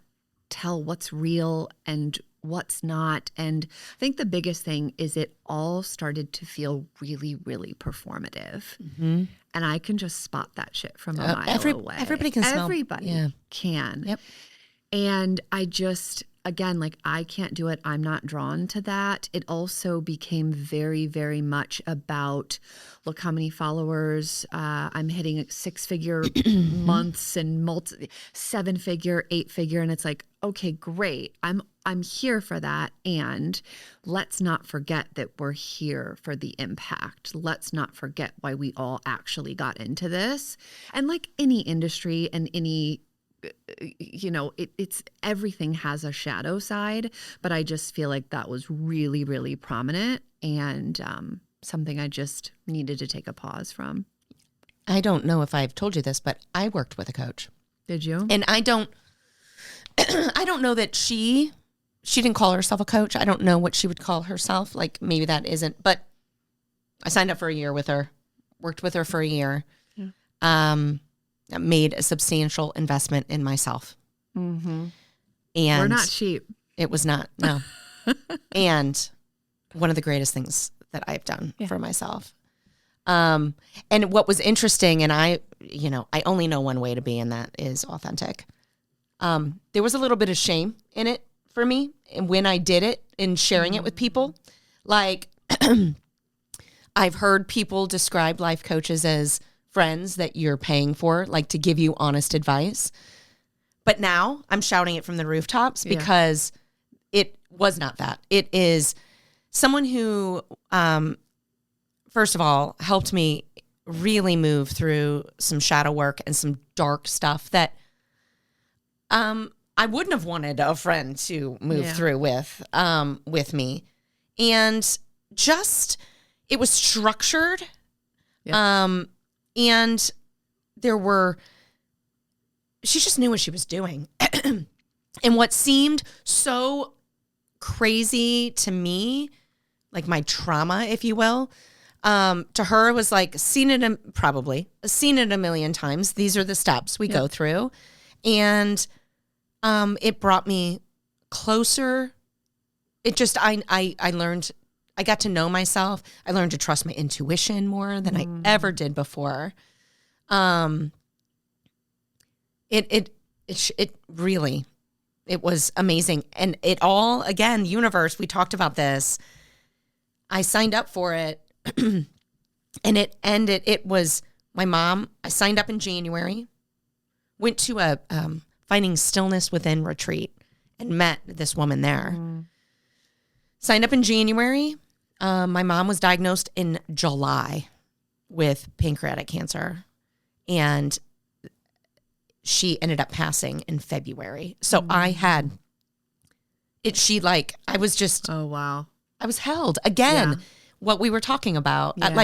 tell what's real and what's not. And I think the biggest thing is it all started to feel really, really performative. And I can just spot that shit from a mile away. Everybody can smell. Everybody can. Yep. And I just, again, like I can't do it. I'm not drawn to that. It also became very, very much about, look how many followers I'm hitting 6-figure months and 7-figure, 8-figure. And it's like, okay, great. I'm here for that. And let's not forget that we're here for the impact. Let's not forget why we all actually got into this. And like any industry and any, it's everything has a shadow side, but I just feel like that was really, really prominent and something I just needed to take a pause from. I don't know if I've told you this, but I worked with a coach. Did you? And I don't know that she didn't call herself a coach. I don't know what she would call herself. Like maybe that isn't, but I signed up for a year with her, worked with her for a year. Yeah. Made a substantial investment in myself. And we're not cheap. It was not, no. And one of the greatest things that I've done for myself. And what was interesting, and I only know one way to be, and that is authentic. There was a little bit of shame in it for me when I did it and sharing it with people. Like, I've heard people describe life coaches as friends that you're paying for, like to give you honest advice. But now I'm shouting it from the rooftops because it was not that. It is someone who, first of all, helped me really move through some shadow work and some dark stuff that I wouldn't have wanted a friend to move through with me. And just, it was structured. And she just knew what she was doing. And what seemed so crazy to me, like my trauma, if you will, to her was like seen it a million times. These are the steps we go through. And it brought me closer. It just, I learned, I got to know myself. I learned to trust my intuition more than I ever did before. It really, it was amazing. And it all, again, universe, we talked about this. I signed up for it and it ended, it was my mom. I signed up in January, went to a Finding Stillness Within retreat and met this woman there. Signed up in January. My mom was diagnosed in July with pancreatic cancer. And she ended up passing in February. So I had it. I was just, oh, wow. I was held again, what we were talking about. And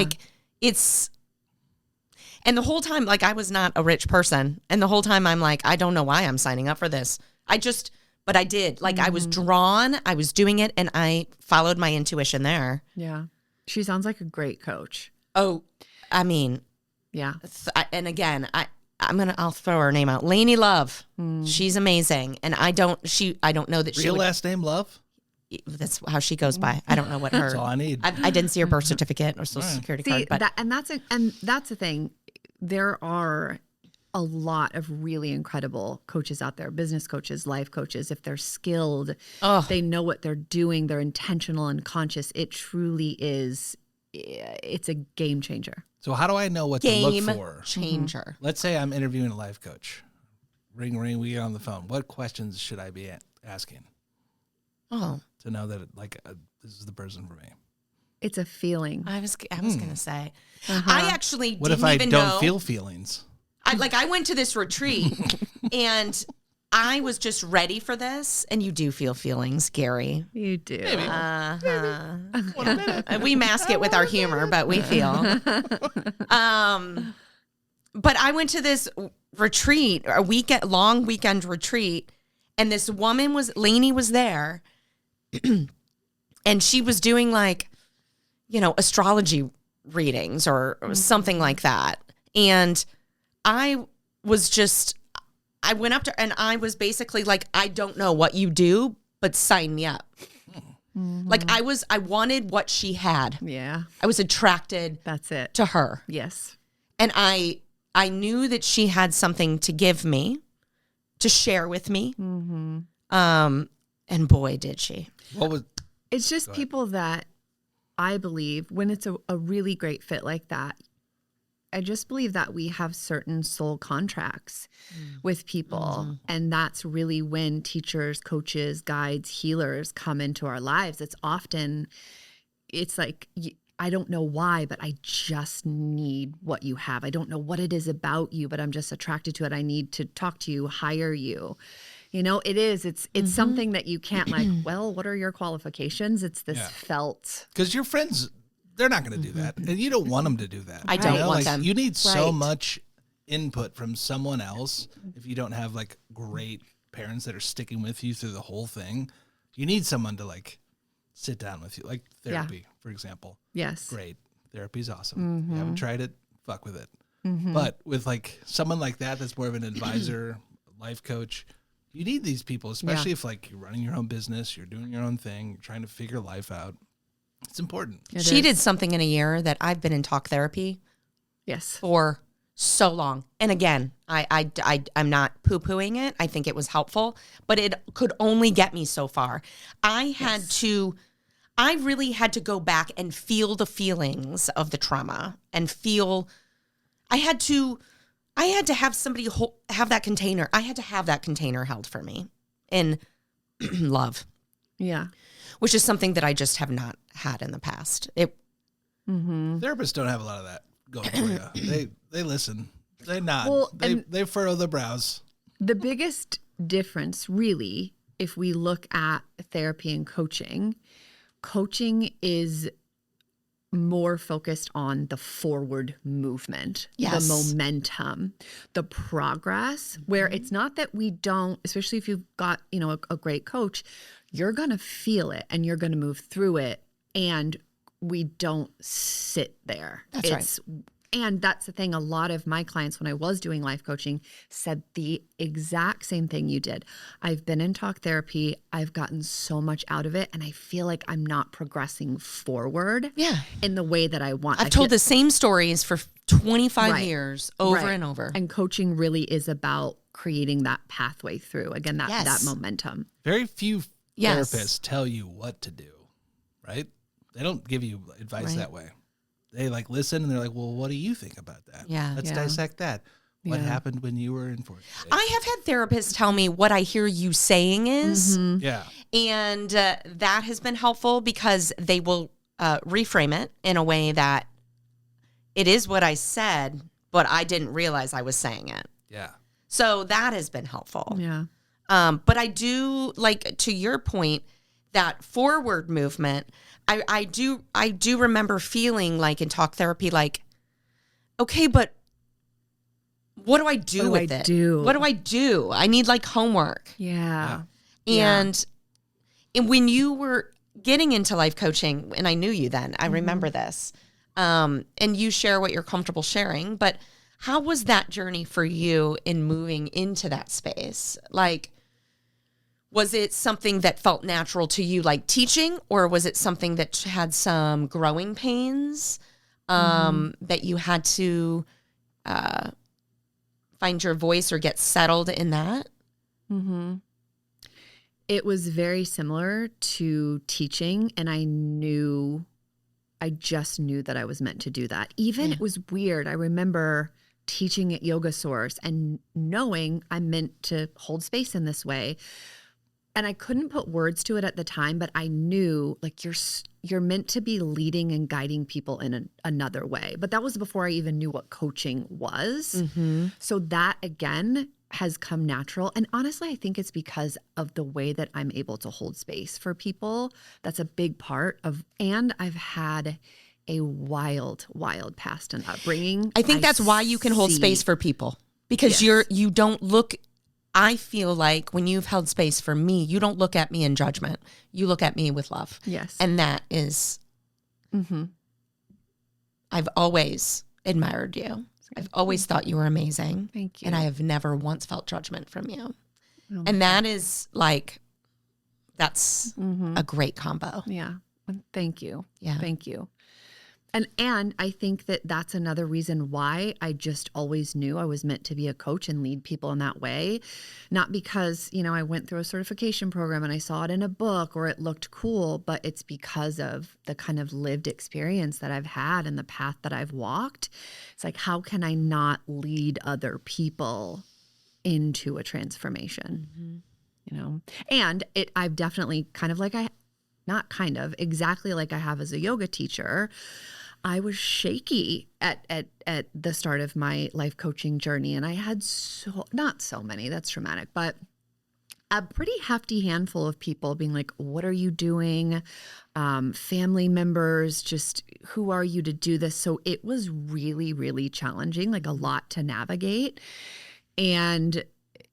the whole time, like, I was not a rich person. And the whole time I'm like, I don't know why I'm signing up for this. But I did. Like, I was drawn, I was doing it, and I followed my intuition there. Yeah. She sounds like a great coach. Oh, I mean. Yeah. And again, I'll throw her name out. Lainey Love. She's amazing. And I don't know that she last name Love? That's how she goes by. I don't know what her. That's all I need. I didn't see her birth certificate or social security card. But that's the thing. There are a lot of really incredible coaches out there, business coaches, life coaches. If they're skilled, they know what they're doing, they're intentional and conscious. It truly is, it's a game changer. So how do I know what to look for? Game changer. Let's say I'm interviewing a life coach. Ring, ring, we get on the phone. What questions should I be asking? To know that this is the person for me. It's a feeling. I was going to say. I actually what didn't if I even don't know. feel feelings? I went to this retreat and I was just ready for this. And you do feel feelings, Gary. You do. Maybe. 1 minute. We mask it with our humor, but we feel. But I went to this retreat, long weekend retreat, and this woman Lainey was there, and she was doing astrology readings or something like that. And I went up to her and I was basically like, I don't know what you do, but sign me up. Like I wanted what she had. Yeah. I was attracted That's it. to her. Yes. And I knew that she had something to give me, to share with me. And boy, did she. It's just people that I believe when it's a really great fit like that, I just believe that we have certain soul contracts with people. And that's really when teachers, coaches, guides, healers come into our lives. It's like, I don't know why, but I just need what you have. I don't know what it is about you, but I'm just attracted to it. I need to talk to you, hire you. It's something that you can't well, what are your qualifications? It's this felt. Because your friends, they're not going to do that. And you don't want them to do that. I don't want them. You need so much input from someone else if you don't have great parents that are sticking with you through the whole thing. You need someone to sit down with you, like therapy, for example. Yes. Great. Therapy's awesome. If you haven't tried it, fuck with it. But with someone like that's more of an advisor, life coach. You need these people, especially if you're running your own business, you're doing your own thing, you're trying to figure life out. It's important. She did something in a year that I've been in talk therapy Yes. for so long. And again, I'm not poo-pooing it. I think it was helpful, but it could only get me so far. I really had to go back and feel the feelings of the trauma and I had to have somebody have that container. I had to have that container held for me in love. Yeah. Which is something that I just have not had in the past. Therapists don't have a lot of that going for you. They listen. They nod. Well, they furrow the brows. The biggest difference, really, if we look at therapy and coaching is more focused on the forward movement, yes. the momentum, the progress, where it's not that we don't, especially if you've got, a great coach, you're going to feel it and you're going to move through it. And we don't sit there. That's right. And that's the thing. A lot of my clients, when I was doing life coaching, said the exact same thing you did. I've been in talk therapy. I've gotten so much out of it. And I feel like I'm not progressing forward in the way that I want. I've told the same stories for 25 years over and over. And coaching really is about creating that pathway through. Again, that momentum. Very few therapists tell you what to do, right? They don't give you advice that way. They listen and they're like, well, what do you think about that? Yeah. Let's dissect that. What happened when you were in fourth grade? I have had therapists tell me what I hear you saying is. Mm-hmm. Yeah. And that has been helpful because they will reframe it in a way that it is what I said, but I didn't realize I was saying it. Yeah. So that has been helpful. Yeah. But I do, to your point, that forward movement, I do remember feeling in talk therapy, okay, but what do I do with it? What do I do? I need homework. Yeah. And when you were getting into life coaching, and I knew you then, I remember this, and you share what you're comfortable sharing, but how was that journey for you in moving into that space? Was it something that felt natural to you, like teaching, or was it something that had some growing pains that you had to find your voice or get settled in that? Mm-hmm. It was very similar to teaching, and I just knew that I was meant to do that. It was weird. I remember teaching at Yoga Source and knowing I'm meant to hold space in this way. And I couldn't put words to it at the time, but I knew you're meant to be leading and guiding people in another way. But that was before I even knew what coaching was. Mm-hmm. So that, again, has come natural. And honestly, I think it's because of the way that I'm able to hold space for people. That's a big part of, and I've had a wild past and upbringing. I think that's why you can hold space for people, because you don't look. I feel like when you've held space for me, you don't look at me in judgment. You look at me with love. Yes. And that is, I've always admired you. I've always thought you were amazing. Thank you. And I have never once felt judgment from you. Oh, and that is that's a great combo. Yeah. Thank you. Yeah. Thank you. And I think that that's another reason why I just always knew I was meant to be a coach and lead people in that way. Not because, I went through a certification program and I saw it in a book or it looked cool, but it's because of the kind of lived experience that I've had and the path that I've walked. It's how can I not lead other people into a transformation? And I've definitely exactly like I have as a yoga teacher. I was shaky at the start of my life coaching journey, and I had not so many, that's traumatic, but a pretty hefty handful of people being like, what are you doing? Family members, just who are you to do this? So it was really, really challenging, a lot to navigate. And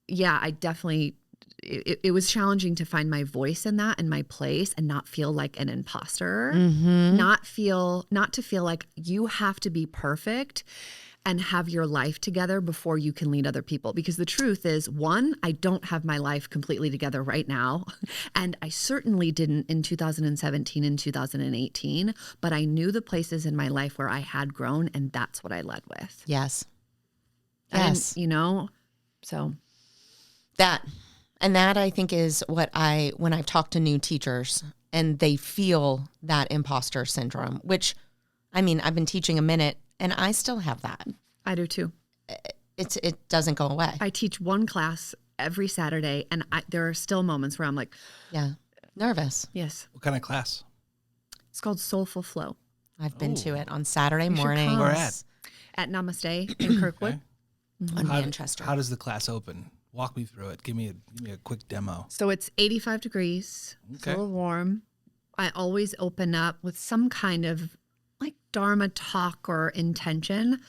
I definitely, it was challenging to find my voice in that and my place and not feel like an imposter, not to feel like you have to be perfect and have your life together before you can lead other people. Because the truth is, one, I don't have my life completely together right now. And I certainly didn't in 2017 and 2018, but I knew the places in my life where I had grown, and that's what I led with. Yes. Yes. So that I think is what when I've talked to new teachers and they feel that imposter syndrome, which, I mean, I've been teaching a minute and I still have that. I do too. It doesn't go away. I teach one class every Saturday, and there are still moments where I'm like, yeah, nervous. yes. What kind of class? It's called Soulful Flow I've been to it on Saturday You should mornings. come. Where at? at Namaste in Kirkwood. Okay. On How, Manchester. how does the class open? Walk me through it. Give me a quick demo. So it's 85 degrees. It's Okay. a little warm. I always open up with some kind of like Dharma talk or intention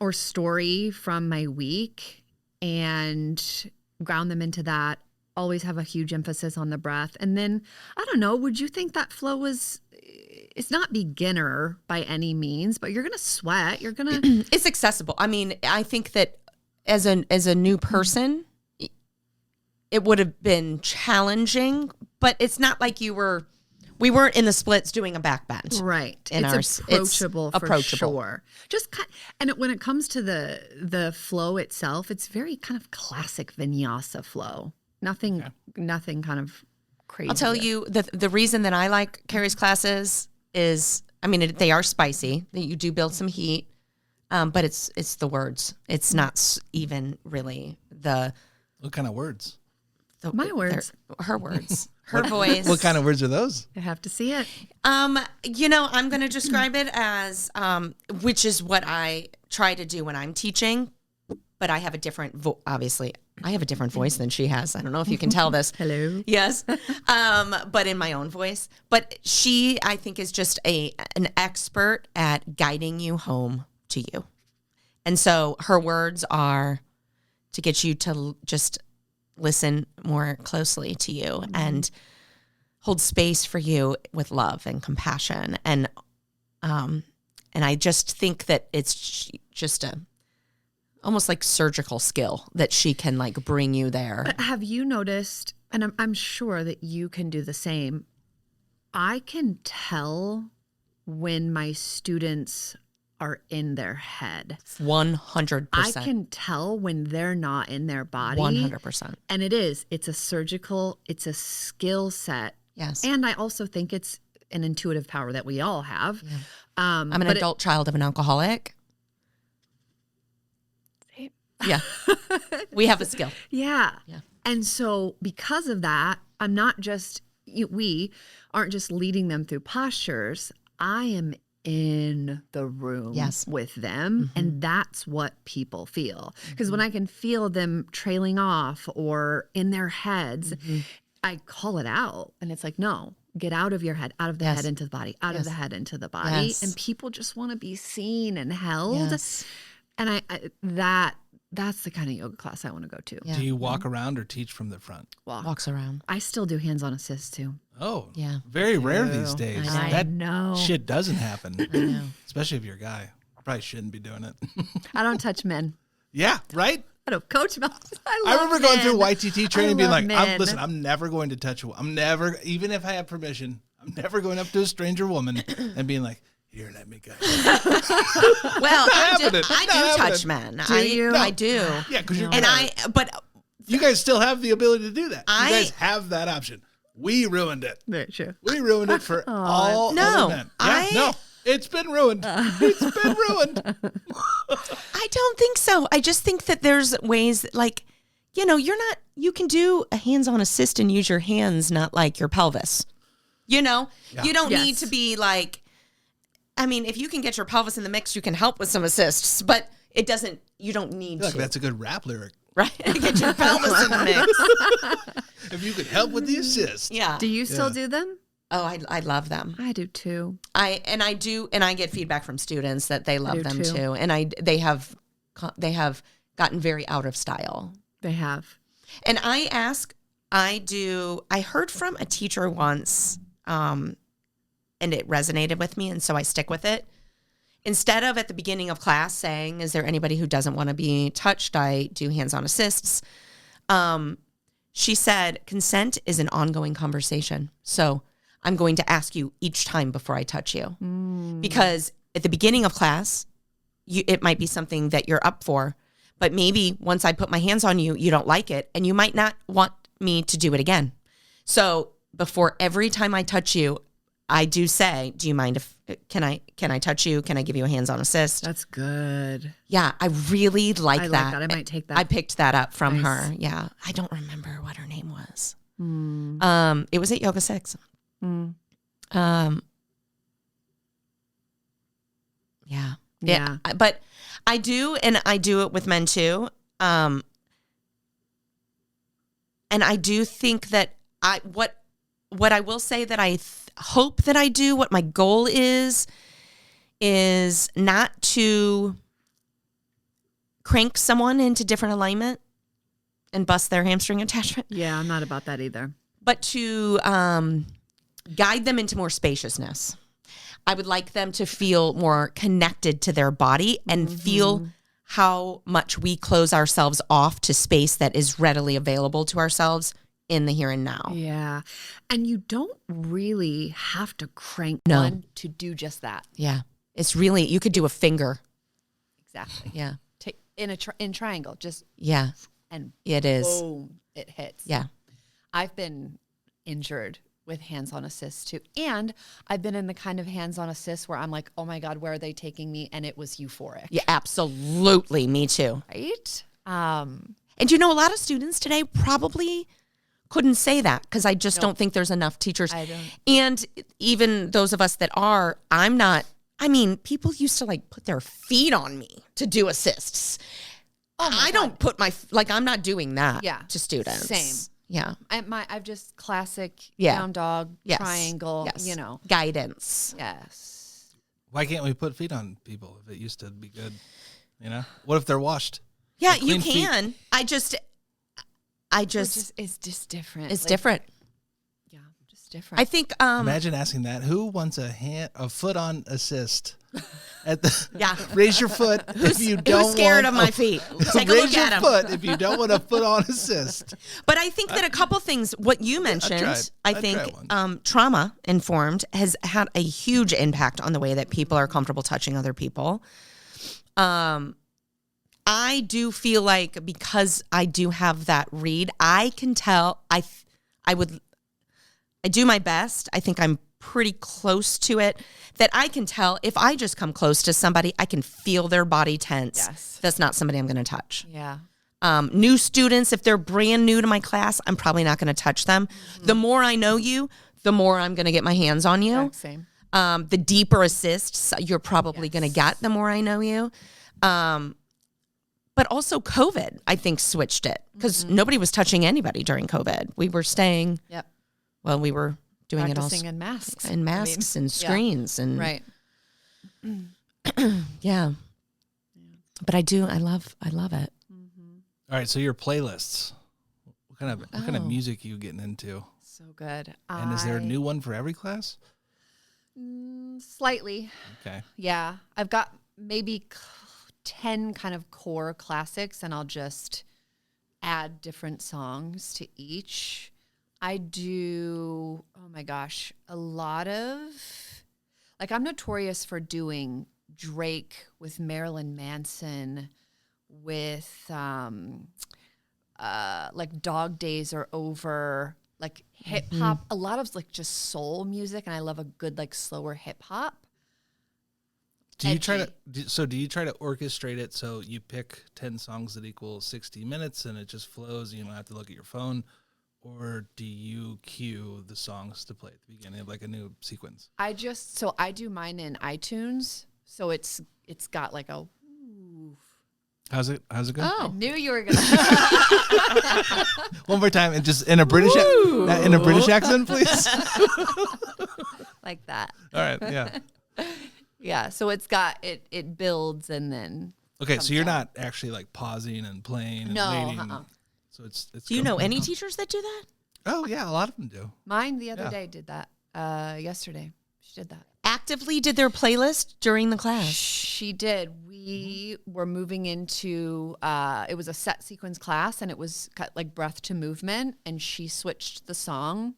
or story from my week and ground them into that. Always have a huge emphasis on the breath. And then, I don't know, would you think that flow it's not beginner by any means, but you're going to sweat. You're going to. It's accessible. I mean, I think that as a new person, it would have been challenging, but it's not like we weren't in the splits doing a back bend. Right. It's approachable for sure. Just and when it comes to the flow itself, it's very kind of classic vinyasa flow. Nothing kind of crazy. I'll tell you the reason that I like Keri's classes is, I mean, they are spicy. You do build some heat, but it's the words. It's not even really What kind of words? My words. Her words. Her voice. What kind of words are those? You have to see it. I'm going to describe it as, which is what I try to do when I'm teaching, but I have a different, obviously, I have a different voice than she has. I don't know if you can tell this. Hello. Yes. But in my own voice. But she, I think, is just an expert at guiding you home to you. And so her words are to get you to just listen more closely to you and hold space for you with love and compassion. And I just think that it's just almost like surgical skill that she can like bring you there. But have you noticed, and I'm sure that you can do the same, I can tell when my students are in their head. 100%. I can tell when they're not in their body. 100%. And it's a skill set. Yes. And I also think it's an intuitive power that we all have. Yeah. I'm an adult child of an alcoholic. Yeah. We have a skill. Yeah. Yeah. And so because of that, we aren't just leading them through postures. I am in the room with them. Mm-hmm. And that's what people feel. Because when I can feel them trailing off or in their heads, I call it out. And it's like, no, get out of your head, out of the head into the body, out of the head into the body. Yes. And people just want to be seen and held. Yes. And that's the kind of yoga class I want to go to. Yeah. Do you walk around or teach from the front? Walks around. I still do hands-on assist too. Oh, yeah. Very rare these days. I That know. shit doesn't happen. I know. Especially if you're a guy. Probably shouldn't be doing it. I don't touch men. Yeah, right? I don't coach men. I remember going through YTT training and being like, men. I'm never going to touch even if I have permission, I'm never going up to a stranger woman and being like, here, let me go. Well, I do touch men. I do. Yeah, because you're but you guys still have the ability to do that. You guys have that option. We ruined it. Very true. We ruined it for all other men. Yeah, it's been ruined. It's been ruined. I don't think so. I just think that there's ways that, like, you can do a hands-on assist and use your hands, not like your pelvis. You don't need to be like, I mean, if you can get your pelvis in the mix, you can help with some assists, but you don't need to. That's a good rap lyric. Right? Get your pelvis in the mix. If you could help with the assist. Yeah. Do you still do them? Oh, I love them. I do too. I get feedback from students that they love them too. And they have gotten very out of style. They have. And I heard from a teacher once, and it resonated with me, and so I stick with it. Instead of at the beginning of class saying, is there anybody who doesn't want to be touched? I do hands-on assists. She said, consent is an ongoing conversation. So I'm going to ask you each time before I touch you. Because at the beginning of class, it might be something that you're up for, But maybe once I put my hands on you, you don't like it, and you might not want me to do it again. So before every time I touch you, I do say, do you mind if, can I touch you? Can I give you a hands-on assist? That's good. Yeah, I really like that. I like that. I might take that. I picked that up from Nice. her. Yeah. I don't remember what her name was. Mm. It was at Yoga 6. Mm. Yeah. Yeah. But I do, and I do it with men too. And I do think that what I will say that I hope that I do, what my goal is not to crank someone into different alignment and bust their hamstring attachment, Yeah, I'm not about that either. but to guide them into more spaciousness. I would like them to feel more connected to their body and feel how much we close ourselves off to space that is readily available to ourselves in the here and now. Yeah. And you don't really have to crank No. one to do just that. Yeah. It's really, you could do a finger. Exactly. Yeah. In triangle, just Yeah. and It is. boom, it hits. Yeah. I've been injured with hands-on assists too. And I've been in the kind of hands-on assists where I'm like, oh my God, where are they taking me? And it was euphoric. Yeah, absolutely. Me too. Right? And you know, a lot of students today probably couldn't say that because I just don't think there's enough teachers. I don't. And even those of us that are, people used to like put their feet on me to do assists. Oh my I don't put I'm not doing that Yeah. to students. Same. Yeah. I've just classic Yeah. down dog, Yes. triangle, Yes. you know. Guidance. Yes. Why can't we put feet on people if it used to be good? You know, what if they're washed? Yeah, Like you clean feet. can. It's just different. It's Like, different. Yeah, just different. I think Imagine asking that. Who wants a foot on assist? Yeah. Raise your foot if you don't who's scared want of my feet? Take a raise look your at him. foot if you don't want a foot on assist. But I think that a couple things, what you mentioned, tried. I I think tried once. trauma informed has had a huge impact on the way that people are comfortable touching other people. I do feel like because I do have that read, I can tell. I do my best. I think I'm pretty close to it. That I can tell if I just come close to somebody, I can feel their body tense. Yes. That's not somebody I'm going to touch. yeah. New students, if they're brand new to my class, I'm probably not going to touch them. The more I know you, the more I'm going to get my hands on you. Exact same. The deeper assists you're probably going to get the more I know you. But also COVID, I think, switched it because nobody was touching anybody during COVID. We were staying, Yep. well, we were doing Practicing it all in masks. in masks and yeah. screens and Right. yeah. But I love it. All right, so your playlists. What kind of Oh. music are you getting into? So good. And is there a new one for every class? Slightly. Okay. Yeah. I've got maybe 10 kind of core classics, and I'll just add different songs to each. I do, oh my gosh, a lot of, like, I'm notorious for doing Drake with Marilyn Manson, with like Dog Days Are Over, like hip hop, a lot of like just soul music, and I love a good like slower hip hop. Do you try Edgy. do you try to orchestrate it so you pick 10 songs that equal 60 minutes and it just flows and you don't have to look at your phone? Or do you cue the songs to play at the beginning of like a new sequence? I do mine in iTunes, so it's got like a. How's it going? I knew you were gonna. One more time and just in a British accent, please. Like that. All right, yeah. Yeah, so it's got it builds and then. Okay, so you're not actually like pausing and playing and No, waiting. So it's Do you know any teachers that do that? Oh yeah, a lot of them do. Mine the other Yeah. day did that. Yesterday she did that. Actively did their playlist during the class. She did. We were moving into it was a set sequence class, and it was cut like breath to movement, and she switched the song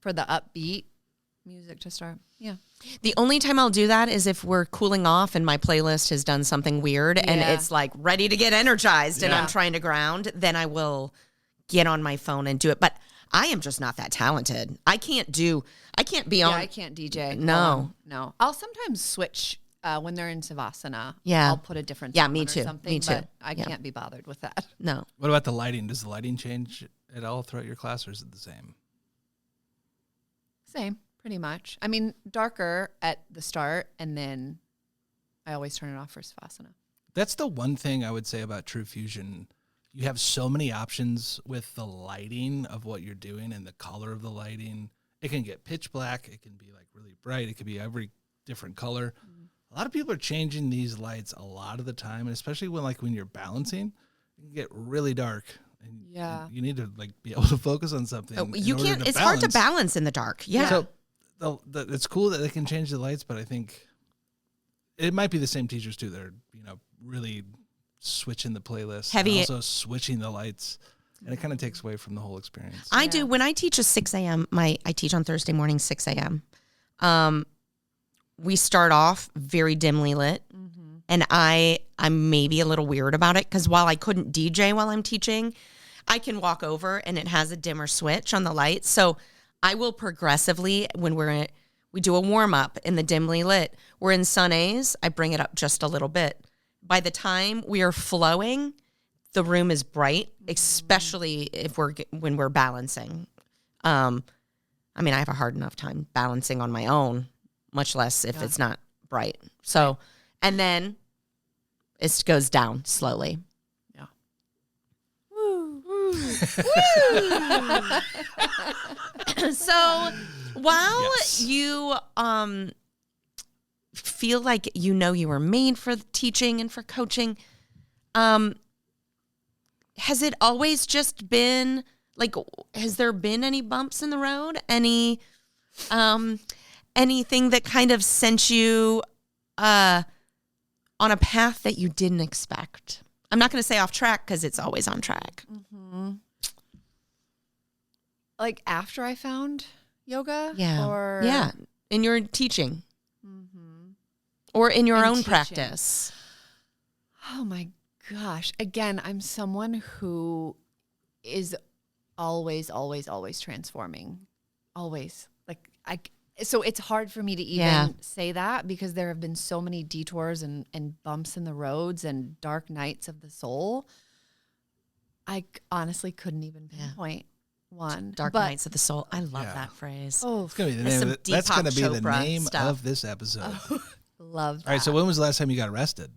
for the upbeat music to start. Yeah. The only time I'll do that is if we're cooling off and my playlist has done something weird and Yeah. it's like ready to get energized and Yeah. I'm trying to ground, then I will get on my phone and do it. But I am just not that talented. I can't be on. Yeah, I can't DJ. No. No. I'll sometimes switch when they're in Savasana. Yeah. I'll put a different Yeah, song me on or too. something, Me too. but I can't be bothered with that. No. What about the lighting? Does the lighting change at all throughout your class, or is it the same? Same, pretty much. I mean, darker at the start, and then I always turn it off for Savasana. That's the one thing I would say about True Fusion. You have so many options with the lighting of what you're doing and the color of the lighting. It can get pitch black. It can be like really bright. It could be every different color. A lot of people are changing these lights a lot of the time, and especially when you're balancing, it can get really dark. And Yeah. you need to be able to focus on something. You can't. It's hard to balance in the dark. Yeah. So it's cool that they can change the lights, but I think it might be the same teachers too. They're really switching the playlist, Heavy- and also switching the lights, and it kind of takes away from the whole experience. I do. When I teach a 6 a.m., I teach on Thursday morning, 6 a.m. We start off very dimly lit, and I'm maybe a little weird about it because while I couldn't DJ while I'm teaching, I can walk over and it has a dimmer switch on the lights. So I will progressively, when we do a warm up in the dimly lit, we're in sun A's, I bring it up just a little bit. By the time we are flowing, the room is bright, especially when we're balancing. I have a hard enough time balancing on my own, much less if it's not bright. So, and then it goes down slowly. Yeah. So while Yes. you feel like you were made for teaching and for coaching, has it always just been has there been any bumps in the road? Anything that kind of sent you on a path that you didn't expect? I'm not going to say off track because it's always on track. Like after I found yoga? Yeah. Or Yeah. In your teaching. Or in your In own teaching. practice. Oh my gosh. Again, I'm someone who is always transforming. Always. So it's hard for me to even say that because there have been so many detours and bumps in the roads and dark nights of the soul. I honestly couldn't even pinpoint one. Dark But- nights of the soul. I love that phrase. Oh, It's gonna be the There's name. some Of it. That's Deepak gonna be the Chopra name stuff. of this episode. love that. All right. So when was the last time you got arrested?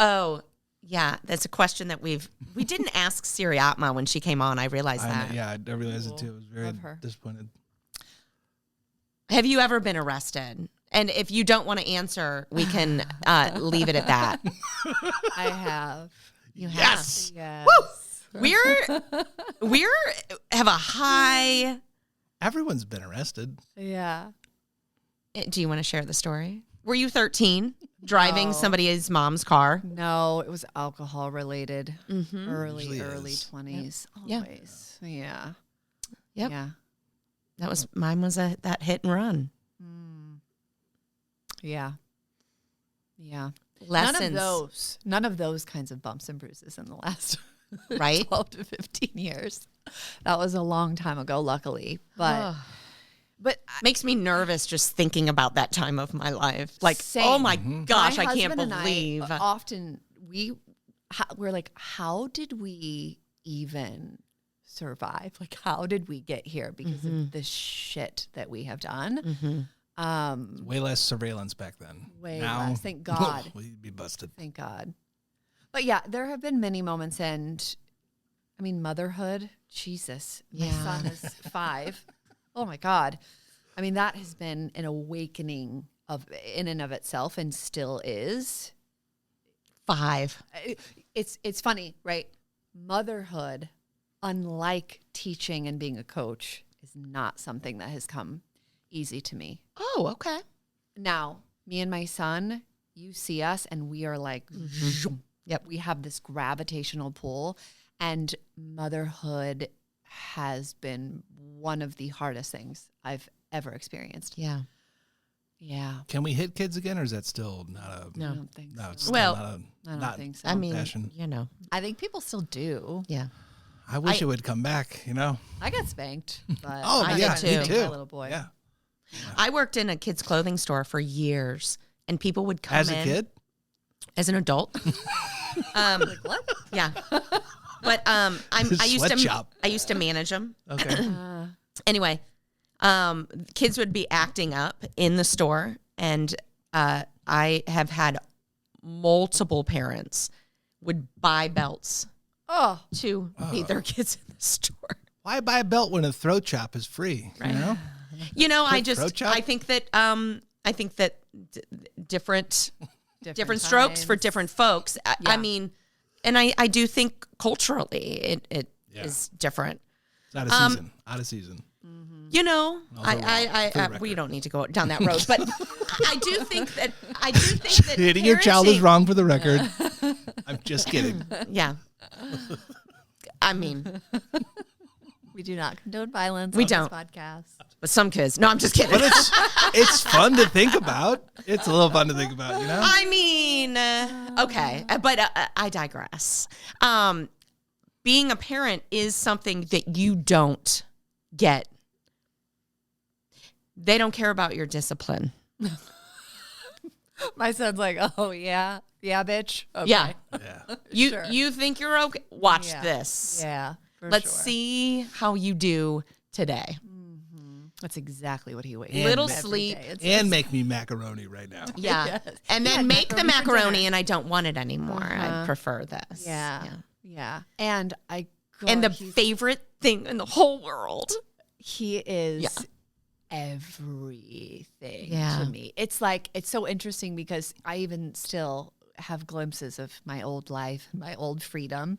Oh, yeah. That's a question that we didn't ask Siriatma when she came on. I realized that. I realized it too. I was very Love her. disappointed. Have you ever been arrested? And if you don't want to answer, we can leave it at that. I have. You have. Yes. Yes. We're have a high. Everyone's been arrested. Yeah. Do you want to share the story? Were you 13 driving No. somebody's mom's car? No, it was alcohol related. Early Usually is. 20s. Yeah. Always. Yeah. Yep. Yeah. Mine was that hit and run. Yeah. Yeah. Lessons. None of those kinds of bumps and bruises in the last Right? 12 to 15 years. That was a long time ago, luckily. But Makes me nervous just thinking about that time of my life. Like, Same. oh my gosh, my I can't husband and believe. I often we're like, how did we even survive? Like, how did we get here because of the shit that we have done? Way less surveillance back then. Way Now, less. Thank God. We'd be busted. Thank God. But yeah, there have been many moments, and I mean, motherhood. Jesus, my son is 5. Oh my God. I mean, that has been an awakening in and of itself, and still is. 5. It's funny, right? Motherhood, unlike teaching and being a coach, is not something that has come easy to me. Oh, okay. Now, me and my son, you see us and we are like, zoom. Yep. We have this gravitational pull, and motherhood has been one of the hardest things I've ever experienced. Yeah. Yeah. Can we hit kids again, or is that still not a? No. I don't think No, so. it's still Well, not I don't think so. I mean, fashion. I think people still do. Yeah. I wish it would come back. I got spanked, but Oh, I yeah, got me spanked by too. a little boy. Yeah. I worked in a kids' clothing store for years, and people would come As in. a kid? As an adult. Like, what? Yeah. But I Sweatshop. used to manage them. Okay. Anyway, kids would be acting up in the store, and I have had multiple parents would buy belts Oh, to beat their kids in the store. Why buy a belt when a throat chop is free? Right. You know? Throat chop? I think that different strokes for times. different folks. I Yeah. mean, and I do think culturally it Yeah. is different. It's out of season. Out of season. You know, For the we record. don't need to go down that road, but I do think that Hitting your child is parenting- wrong for the record. I'm just kidding. Yeah. I mean, we do not condone violence We on don't. this podcast. but some kids. No, I'm just kidding. But it's fun to think about. It's a little fun to think about, you know? I mean, okay, but I digress. Being a parent is something that you don't get. They don't care about your discipline. My son's like, oh, yeah, bitch. Okay. Yeah. Yeah. Sure. You think you're okay? Watch Yeah. this. Yeah, for Let's sure. see how you do today. That's exactly what he waits. And Little every sleep. And make me macaroni right now. Yeah. Yes. And then Yeah, make the macaroni for macaroni dinner. and I don't want it anymore. I Uh-huh. prefer this. Yeah. And I go. And the favorite thing in the whole world. he is Yeah. everything Yeah. to me. It's like, it's so interesting because I even still have glimpses of my old life, my old freedom,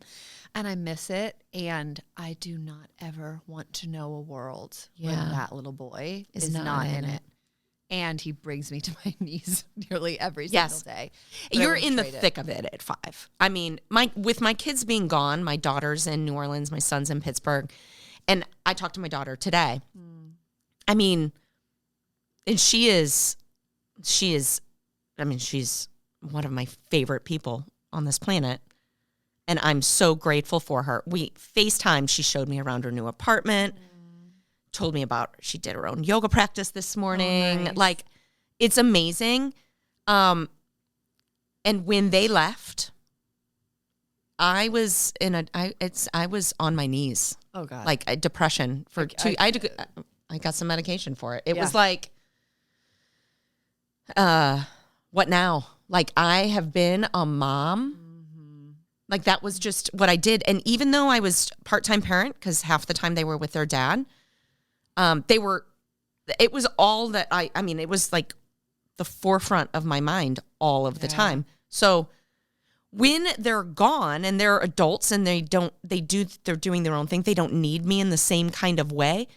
and I miss it. And I do not ever want to know a world Yeah. where that little boy Is is not not in in it. it. And he brings me to my knees nearly every Yes. single day. But I You're wouldn't in the trade it. thick of it at 5. I mean, with my kids being gone, my daughter's in New Orleans, my son's in Pittsburgh, and I talked to my daughter today. I mean, and she's one of my favorite people on this planet. And I'm so grateful for her. We FaceTime. She showed me around her new apartment, told me about, she did her own yoga practice this morning. nice. Like, it's amazing. And when they left, I was I was on my knees, Oh, God. like a depression for two. I got some medication for it. It was Yeah. like, what now? Like, I have been a mom. Like, that was just what I did. And even though I was part-time parent, because half the time they were with their dad, it was all that I mean, it was like the forefront of my mind all of the time. So when they're gone and they're adults and they're doing their own thing, they don't need me in the same kind of way.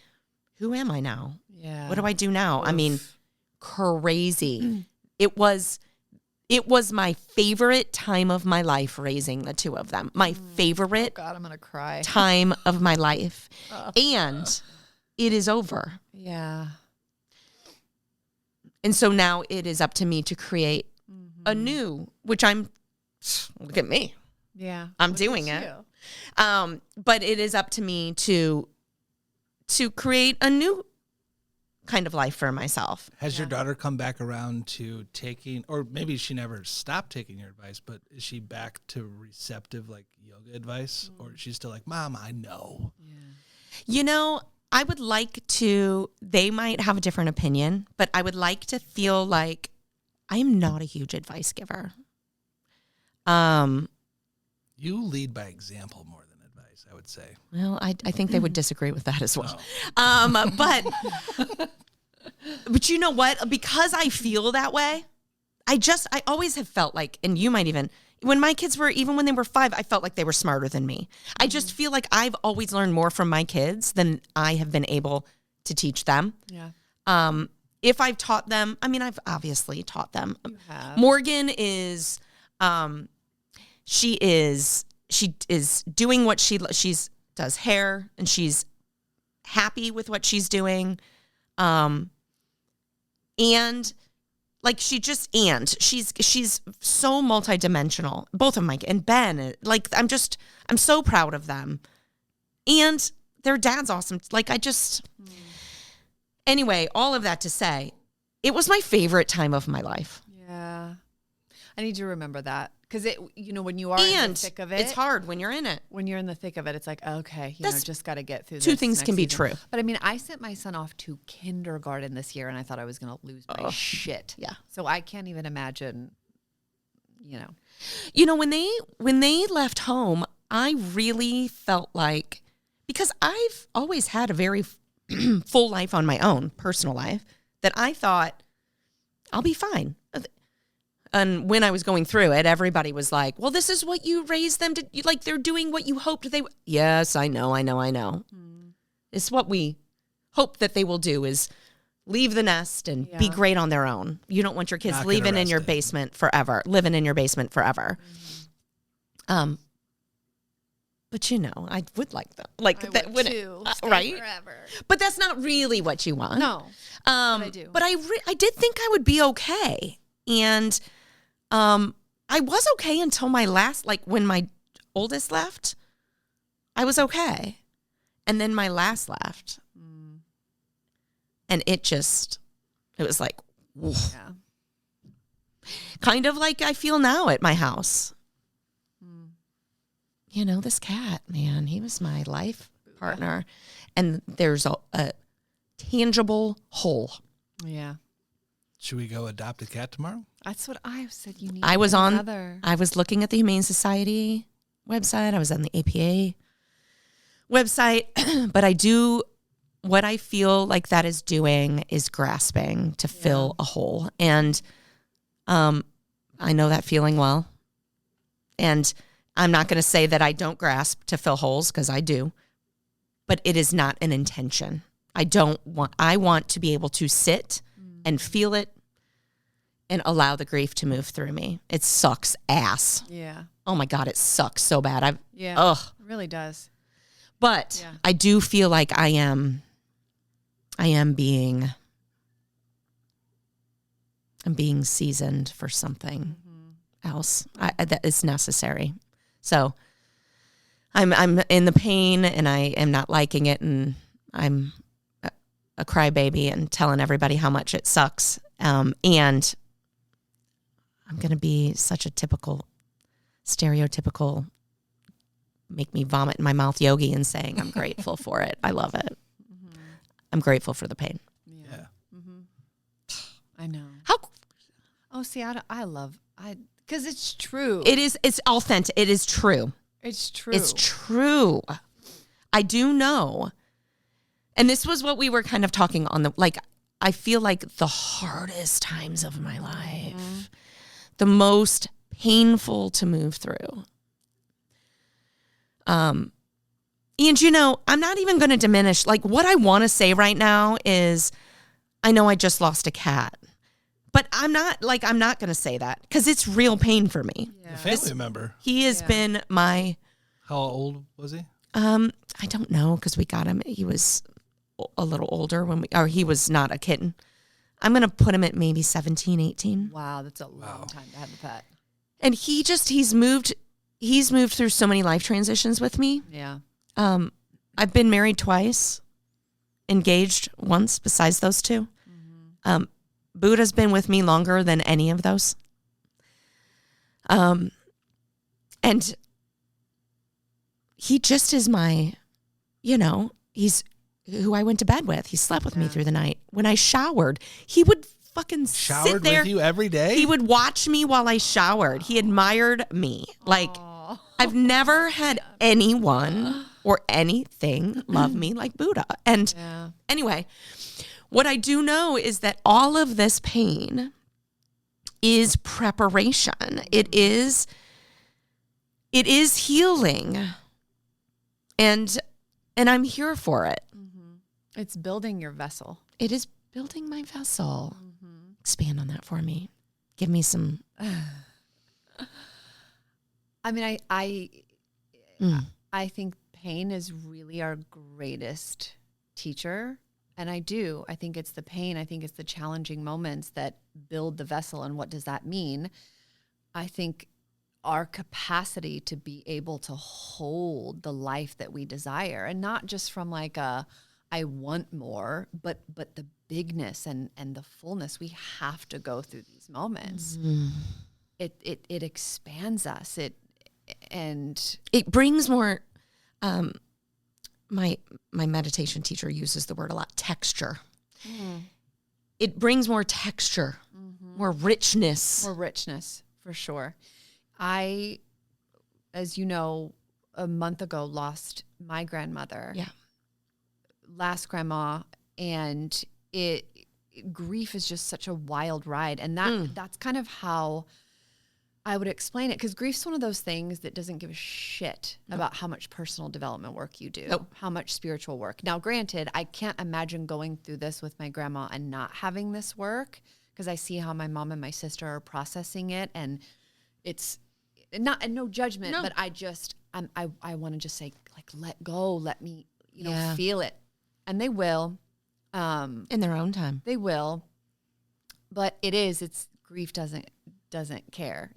Who am I now? Yeah. What do I do now? I mean, crazy. It was my favorite time of my life raising the two of them. My favorite God, I'm going to cry. time of my life. And it is over. Yeah. And so now it is up to me to create a new, which look at me. Yeah. I'm Look at doing it. you. But it is up to me to create a new kind of life for myself. Has your daughter come back around to taking, or maybe she never stopped taking your advice, but is she back to receptive, like yoga advice? Or is she still like, Mom, I know? You know, I would like to, they might have a different opinion, but I would like to feel like I am not a huge advice giver. You lead by example more than advice, I would say. Well, I think they would disagree with that as well. Oh. But you know what? Because I feel that way, I always have felt like, and you might even, when my kids were, even when they were 5, I felt like they were smarter than me. I just feel like I've always learned more from my kids than I have been able to teach them. Yeah. If I've taught them, I mean, I've obviously taught them. You have. Morgan is, she is doing what she does hair, and she's happy with what she's doing. And like she's so multidimensional. Both of Mike and Ben, like I'm so proud of them. And their dad's awesome. Like anyway, all of that to say, it was my favorite time of my life. Yeah. I need to remember that. Because when you are in the thick of it. It's hard when you're in it. When you're in the thick of it, it's like, okay, just got to get through this. Two things can be true. But I mean, I sent my son off to kindergarten this year and I thought I was going to lose my shit. Yeah. So I can't even imagine, when they left home, I really felt like, because I've always had a very full life on my own, personal life, that I thought I'll be fine. And when I was going through it, everybody was like, well, this is what you raised them to, like, they're doing what you hoped they would. Yes, I know. It's what we hope that they will do is leave the nest and be great on their own. You don't want your kids living in your basement forever. But I would like them. Like I that would too, right? Forever. But that's not really what you want. No. But I do. But I did think I would be okay. And I was okay until my last, like when my oldest left, I was okay. And then my last left. And it was like, yeah. Kind of like I feel now at my house. This cat, man, he was my life partner. And there's a tangible hole. Yeah. Should we go adopt a cat tomorrow? That's what I said. You need. I was another. I was looking at the Humane Society website. I was on the APA website, but what I feel like that is doing is grasping to fill a hole. And I know that feeling well. And I'm not going to say that I don't grasp to fill holes, because I do, but it is not an intention. I want to be able to sit and feel it and allow the grief to move through me. It sucks ass. Yeah. Oh my God, it sucks so bad. It really does. But I do feel like I am being seasoned for something else that is necessary. So I'm in the pain and I am not liking it, and I'm a crybaby and telling everybody how much it sucks. And I'm going to be such a stereotypical, make me vomit in my mouth yogi and saying I'm grateful for it. I love it. I'm grateful for the pain. Yeah. I know. How? Oh, see, because it's true. It's authentic. It is true. It's true. It's true. I do know. And this was what we were kind of talking on I feel like the hardest times of my life, the most painful to move through. And I'm not even going to diminish, what I want to say right now is, I know I just lost a cat, but I'm not going to say that because it's real pain for me. Yeah. A family member. He has been my. How old was he? I don't know, because we got him. He was a little older he was not a kitten. I'm going to put him at maybe 17, 18. Wow, that's a long time to have a pet. And he's moved through so many life transitions with me. Yeah. I've been married twice, engaged once besides those two. Buddha's been with me longer than any of those. And he just is my, he's who I went to bed with. He slept with me through the night. When I showered, he would fucking sit there. With you every day? He would watch me while I showered. He admired me. I've never had anyone or anything love me like Buddha. And anyway, what I do know is that all of this pain is preparation. It is healing. And I'm here for it. It's building your vessel. It is building my vessel. Expand on that for me. Give me some. I mean, I think pain is really our greatest teacher. And I do. I think it's the pain. I think it's the challenging moments that build the vessel. And what does that mean? I think our capacity to be able to hold the life that we desire, and not just from like a, I want more, but the bigness and the fullness. We have to go through these moments. It expands us. It brings more. My meditation teacher uses the word a lot, texture. It brings more texture, more richness. More richness, for sure. I, as you know, a month ago lost my grandmother. Yeah. Last grandma, and grief is just such a wild ride. And that's kind of how I would explain it, because grief's one of those things that doesn't give a shit about how much personal development work you do, how much spiritual work. Now, granted, I can't imagine going through this with my grandma and not having this work, because I see how my mom and my sister are processing it, and it's not, and no judgment, but I want to just say, like, let go, let me, feel it. And they will. In their own time. They will. But it's grief doesn't care,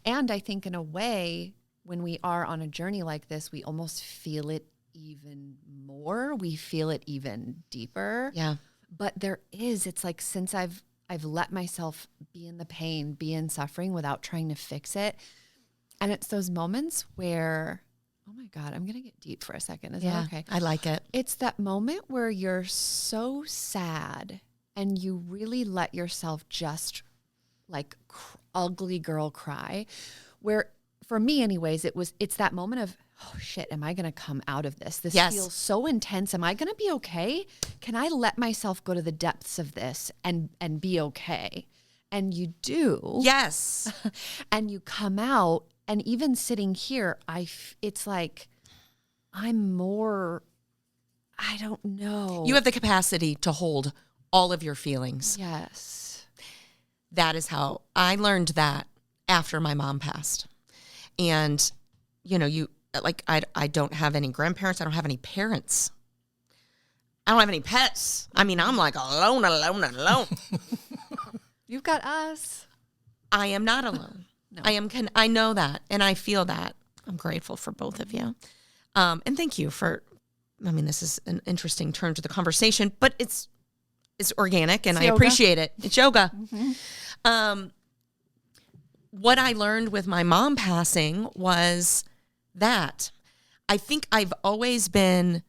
And I think in a way, when we are on a journey like this, we almost feel it even more. We feel it even deeper. Yeah. But it's like, since I've let myself be in the pain, be in suffering without trying to fix it. And it's those moments where, oh my God, I'm going to get deep for a second. Is that okay? I like it. It's that moment where you're so sad and you really let yourself just like ugly girl cry, where for me anyways, it's that moment of, oh shit, am I going to come out of this? This feels so intense. Am I going to be okay? Can I let myself go to the depths of this and be okay? And you do. Yes. And you come out, and even sitting here, it's like, I'm more, I don't know. You have the capacity to hold all of your feelings. Yes. That is how I learned that after my mom passed. And, I don't have any grandparents. I don't have any parents. I don't have any pets. I mean, I'm like alone. You've got us. I am not alone. No. I know that, and I feel that. I'm grateful for both of you. And thank you for, this is an interesting turn to the conversation, but it's organic, and I appreciate it. It's yoga. What I learned with my mom passing was that I think I've always been,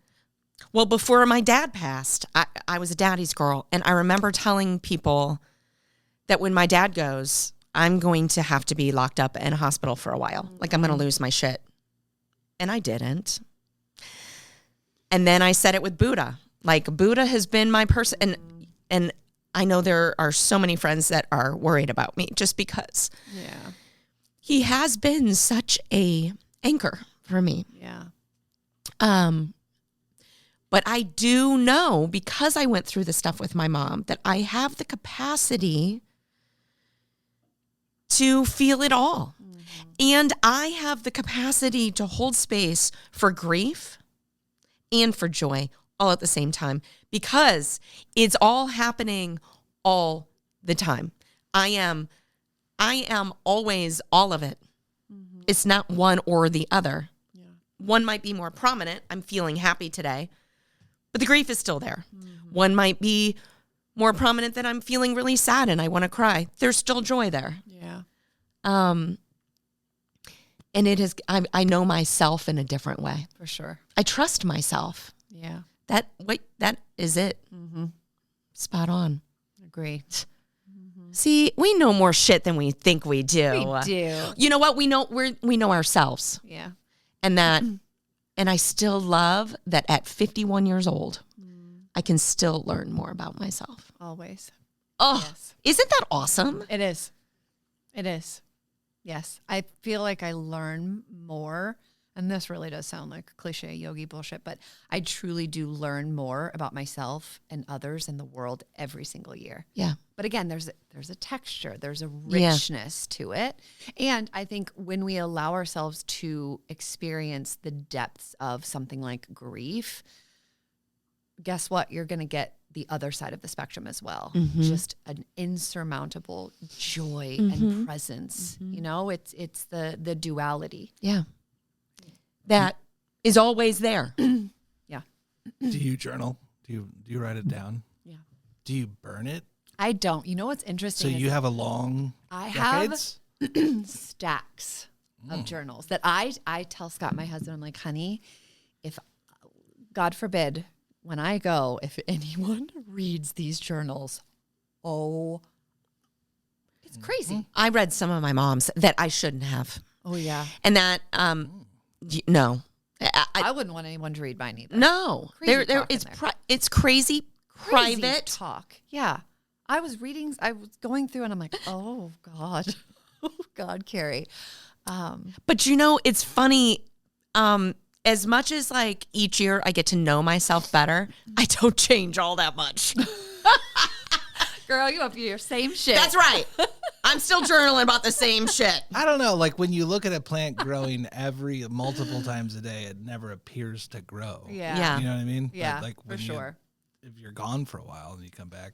before my dad passed, I was a daddy's girl. And I remember telling people that when my dad goes, I'm going to have to be locked up in a hospital for a while. Like, I'm going to lose my shit. And I didn't. And then I said it with Buddha. Like, Buddha has been my person. And I know there are so many friends that are worried about me just because he has been such a anchor for me. Yeah. But I do know, because I went through the stuff with my mom, that I have the capacity to feel it all. And I have the capacity to hold space for grief and for joy all at the same time, because it's all happening all the time. I am always all of it. It's not one or the other. Yeah. One might be more prominent. I'm feeling happy today, but the grief is still there. One might be more prominent that I'm feeling really sad and I want to cry. There's still joy there. Yeah. And it is, I know myself in a different way. For sure. I trust myself. Yeah. That is it. Spot on. Agree. See, we know more shit than we think we do. We do. You know what? We know ourselves. Yeah. And that, and I still love that at 51 years old, I can still learn more about myself. Always. Oh, yes. Isn't that awesome? It is. It is. Yes. I feel like I learn more, and this really does sound like cliche yogi bullshit, but I truly do learn more about myself and others and the world every single year. Yeah. But again, there's a texture, there's a richness to it. And I think when we allow ourselves to experience the depths of something like grief guess what? You're going to get the other side of the spectrum as well. Mm-hmm. Just an insurmountable joy and presence. Mm-hmm. You know, it's the duality. Yeah. That is always there. Yeah. Do you journal? Do you write it down? Yeah. Do you burn it? I don't. You know what's So interesting? you have a long I decades? have stacks of journals that I tell Scott, my husband, I'm like, honey, if God forbid, when I go, if anyone reads these journals, it's crazy. I read some of my mom's that I shouldn't have. Oh yeah. And that, no. I wouldn't want anyone to read mine either. No. Crazy talk in It's there. it's crazy, Crazy private. talk. Yeah. I was going through and I'm like, oh God. Oh God, Keri. But it's funny. As much as like each year I get to know myself better, I don't change all that much. Girl, you up to your same shit. That's right. I'm still journaling about the same shit. I don't know. Like when you look at a plant growing multiple times a day, it never appears to grow. Yeah. Yeah. You know what I mean? Yeah, Like for sure. If you're gone for a while and you come back.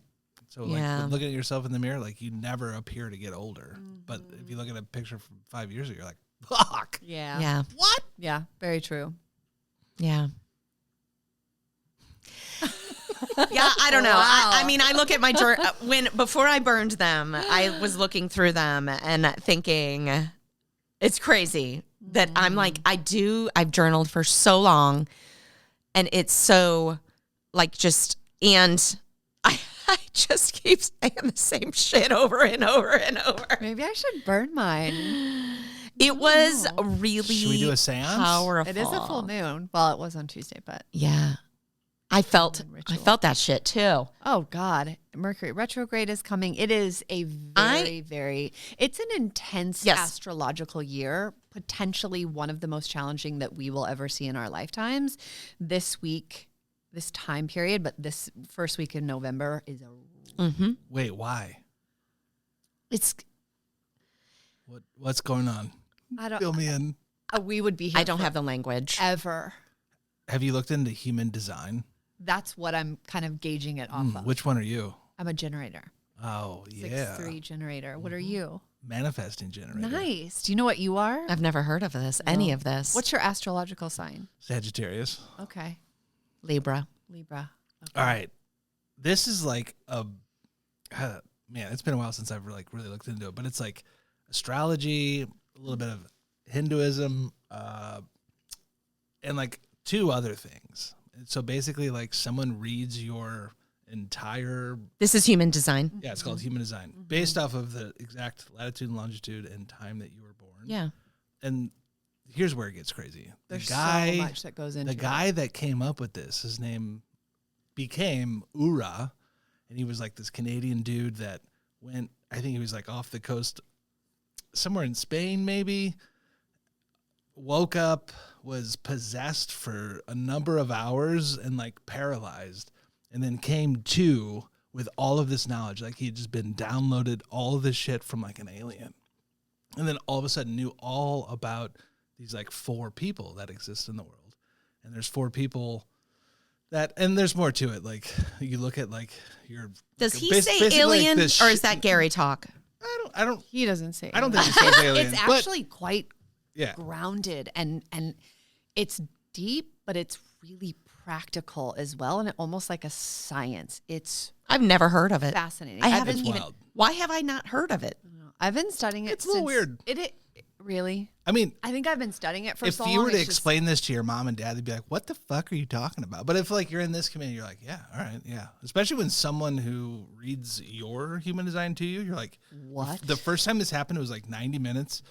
So Yeah. like looking at yourself in the mirror, like you never appear to get older. But if you look at a picture from 5 years ago, you're like, fuck. Yeah. Yeah. What? Yeah. Very true. Yeah. Yeah, I don't know. Wow. I mean, I look at my before I burned them, I was looking through them and thinking, it's crazy that I'm like, I've journaled for so long, and it's so like and I just keep saying the same shit over and over and over. Maybe I should burn mine. It was really Should we do a seance? powerful. It is a full moon. Well, it was on Tuesday, but Yeah. I felt that shit too. oh God, Mercury retrograde is coming. It is a it's an intense astrological year, potentially one of the most challenging that we will ever see in our lifetimes. This week, this time period, but this first week in November is Wait, why? It's What's going on? I don't Fill me in. we would be here I don't have the language. ever. Have you looked into human design? That's what I'm kind of gauging it off of. Which one are you? I'm a generator. Oh, yeah. 6'3" generator. What are you? Manifesting generator. Nice. Do you know what you are? I've never heard of this, any of this. What's your astrological sign? Sagittarius. Okay. Libra? Libra. All right. This is like man, it's been a while since I've really looked into it, but it's like astrology, a little bit of Hinduism, and like two other things. So basically like someone reads your entire This is human design. Yeah, it's called human design, based off of the exact latitude and longitude and time that you were born. Yeah. And here's where it gets crazy. There's the guy, so much that goes into the guy that came up with this, his name became Ura, and he was like this Canadian dude that went, I think he was like off the coast, somewhere in Spain maybe, woke up, was possessed for a number of hours and like paralyzed, and then came to with all of this knowledge. Like he'd just been downloaded all of this shit from like an alien. And then all of a sudden knew all about these like 4 people that exist in the world. And there's 4 people that, and there's more to it. Like you look at like your, Does like, he basically say alien, like or is that Gary talk? I don't, He doesn't say. I don't think he says alien. It's but, actually quite yeah. grounded and it's deep, but it's really practical as well, and almost like a science. It's I've never heard of it. fascinating. I haven't It's even. wild. Why have I not heard of it? I've been studying it. It's a little weird. It really. I mean, I think I've been studying it for if so long. you were to it's just- explain this to your mom and dad, they'd be like, what the fuck are you talking about? But if like you're in this community, you're like, yeah, all right, yeah. Especially when someone who reads your human design to you, you're like, What? The first time this happened, it was like 90 minutes.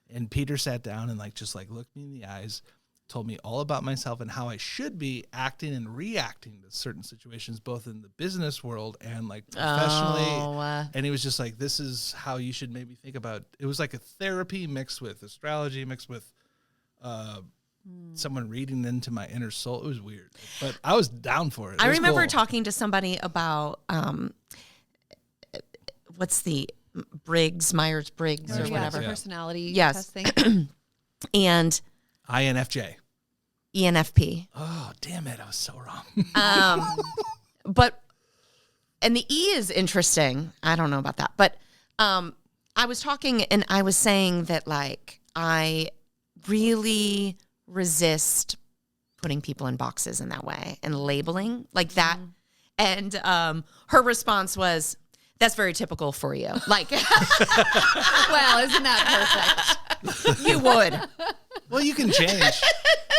And Peter sat down and like just like looked me in the eyes, told me all about myself and how I should be acting and reacting to certain situations, both in the business world and like professionally. And he was just like, this is how you should maybe think about. It was like a therapy mixed with astrology, mixed with someone reading into my inner soul. It was weird, but I was down for it. I was remember cool. talking to somebody about what's the Myers-Briggs or Myers-Briggs, whatever. yeah. Personality Yes. test thing. And INFJ. ENFP. Oh, damn it. I was so wrong. And the E is interesting. I don't know about that. But I was talking and I was saying that, like, I really resist putting people in boxes in that way and labeling like that. And her response was, that's very typical for you. Like, Well, isn't that perfect? you would. Well, you can change.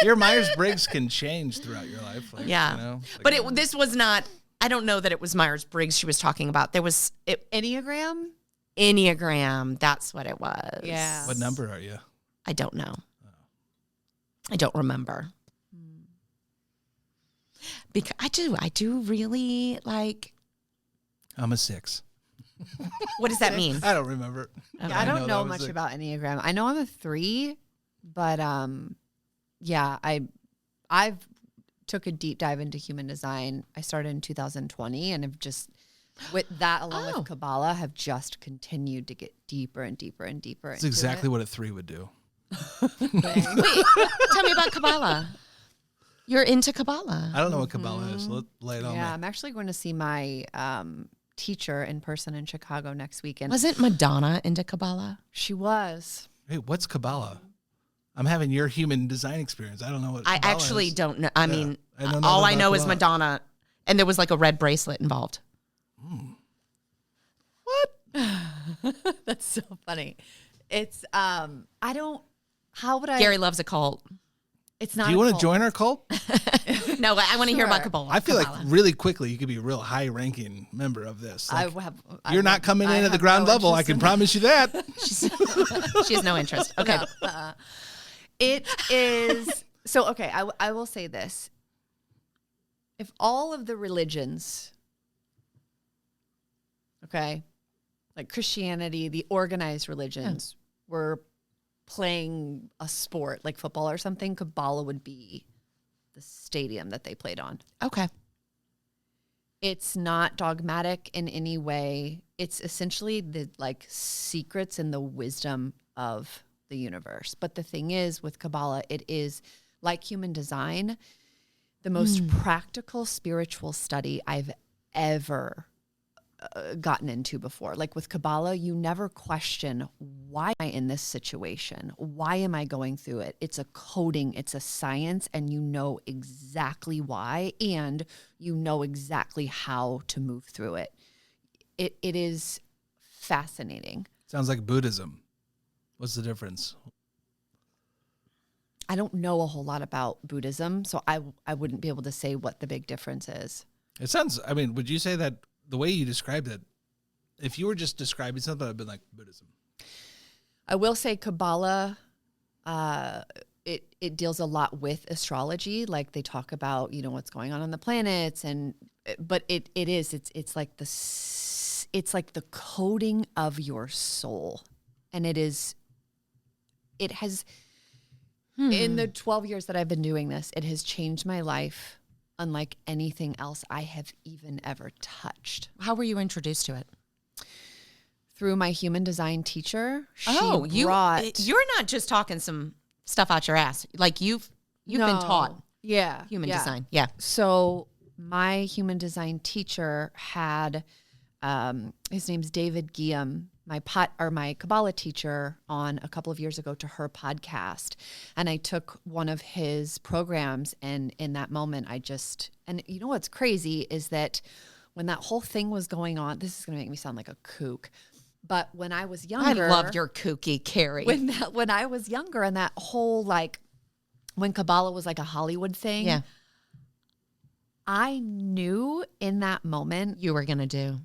Your Myers-Briggs can change throughout your life. Like, Yeah. You know, But this was not, I don't know that it was Myers-Briggs she was talking about. There was Enneagram? Enneagram. That's what it was. Yeah. What number are you? I don't know. I don't remember. Because I do really like. I'm a 6. What does that mean? I don't remember. Yeah, I don't that know was much a- about Enneagram. I know I'm a 3, but yeah, I've took a deep dive into human design. I started in 2020 and have just with that along with Kabbalah have just continued to get deeper and deeper and deeper. That's exactly what a 3 would do. Wait, tell me about Kabbalah. You're into Kabbalah. I don't know what Kabbalah is. Lay it on Yeah, me. I'm actually going to see my teacher in person in Chicago next weekend. Wasn't Madonna into Kabbalah? She was. Hey, what's Kabbalah? I'm having your human design experience. I don't know what I Kabbalah actually is. don't know. I mean, I don't know all I about know is Kabbalah. Madonna, and there was like a red bracelet involved. That's so funny. It's I don't. How would I? Gary loves a cult. It's not. Do you a want to cult. join our cult? No, I want to hear about Sure. Kabbalah. I feel like Kabbalah. really quickly you could be a real high-ranking member of this. Like, you're not coming in I at the have ground no level. I interest can in promise you that. She has no interest. Okay. It is so okay. I will say this: if all of the religions, okay, like Christianity, the organized religions, were playing a sport like football or something, Kabbalah would be the stadium that they played on. Okay. It's not dogmatic in any way. It's essentially the like secrets and the wisdom of the universe. But the thing is with Kabbalah, it is like human design, the most practical spiritual study I've ever gotten into before. Like with Kabbalah, you never question, why am I in this situation? Why am I going through it? It's a coding, it's a science, and you know exactly why, and you know exactly how to move through it. It is fascinating. Sounds like Buddhism. What's the difference? I don't know a whole lot about Buddhism, so I wouldn't be able to say what the big difference is. It sounds, I mean, would you say that the way you described it, if you were just describing something, I'd been like Buddhism. I will say Kabbalah, it deals a lot with astrology. Like they talk about, you know, what's going on the planets, but it's like the coding of your soul, and it has in the 12 years that I've been doing this, it has changed my life unlike anything else I have even ever touched. How were you introduced to it? Through my human design teacher. You're not just talking some stuff out your ass. Like you've been taught human design. Yeah. So my human design teacher had, his name's David Guillaume, my Kabbalah teacher, on a couple of years ago to her podcast. And I took one of his programs, and in that moment and you know what's crazy is that when that whole thing was going on, this is going to make me sound like a kook, but when I was younger. I love your kooky, Keri. When I was younger, and that whole when Kabbalah was like a Hollywood thing. Yeah. I knew in that moment You were going to do.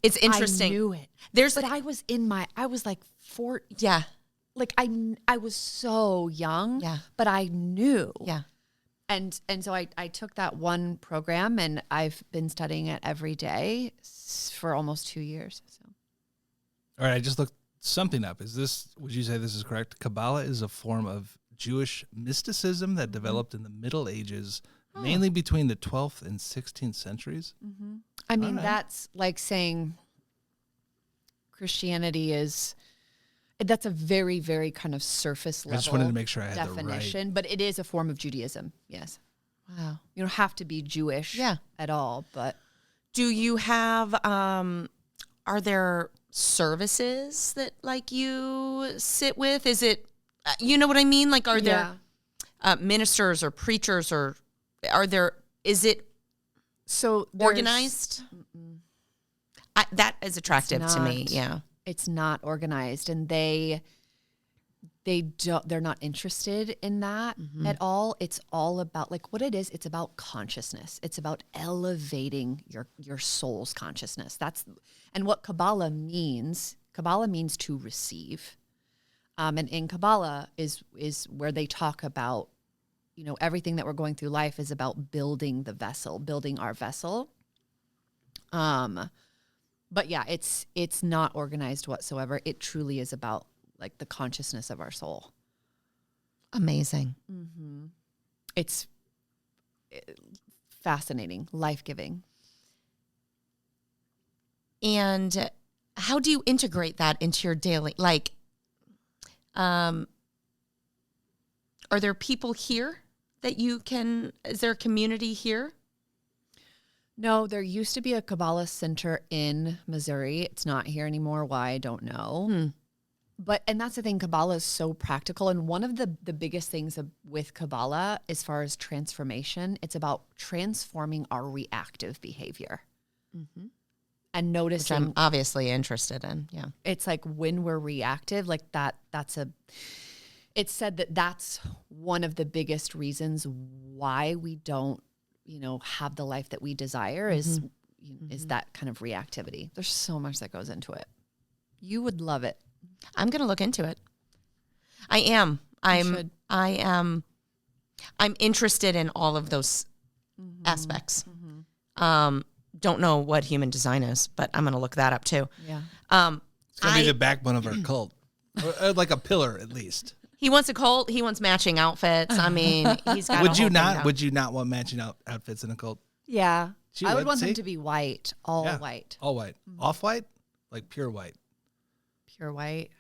It's interesting. I knew it. But I was like 4. Yeah. Like I was so young. Yeah. But I knew. Yeah. And so I took that one program, and I've been studying it every day for almost 2 years. So. All right, I just looked something up. Would you say this is correct? Kabbalah is a form of Jewish mysticism that developed in the Middle Ages, mainly between the 12th and 16th centuries. Mm-hmm. I mean, All right. that's like saying Christianity is, That's a very, very kind of surface level I just wanted to make sure I had definition, but it is a form of Judaism. Yes. Wow. You don't have to be Jewish at all, but. Do you have, are there services that like you sit with? Is it, you know what I mean? Like, are there ministers or preachers or is it organized? That is attractive to me. Yeah. It's not organized, and they're not interested in that at all. It's all about like what it is. It's about consciousness. It's about elevating your soul's consciousness. And what Kabbalah means. Kabbalah means to receive, and in Kabbalah is where they talk about, everything that we're going through life is about building the vessel, building our vessel. But yeah, it's not organized whatsoever. It truly is about like the consciousness of our soul. Amazing. It's fascinating, life-giving. And how do you integrate that into your daily, like, are there people here that is there a community here? No, there used to be a Kabbalah center in Missouri. It's not here anymore. Why, I don't know. And that's the thing, Kabbalah is so practical. And one of the biggest things with Kabbalah, as far as transformation, it's about transforming our reactive behavior. And noticing. Which I'm obviously interested in, yeah. It's like when we're reactive, like it's said that that's one of the biggest reasons why we don't, have the life that we desire is that kind of reactivity. There's so much that goes into it. You would love it. I'm going to look into it. I am. I'm interested in all of those aspects. Don't know what human design is, but I'm going to look that up too. Yeah. It's going to be the backbone of our cult. Or like a pillar, at least. He wants a cult. He wants matching outfits. I mean, he's got. Would you not want matching outfits in a cult? Yeah, I would want see? them to be white, all white, all white, off white, like pure white. Pure white.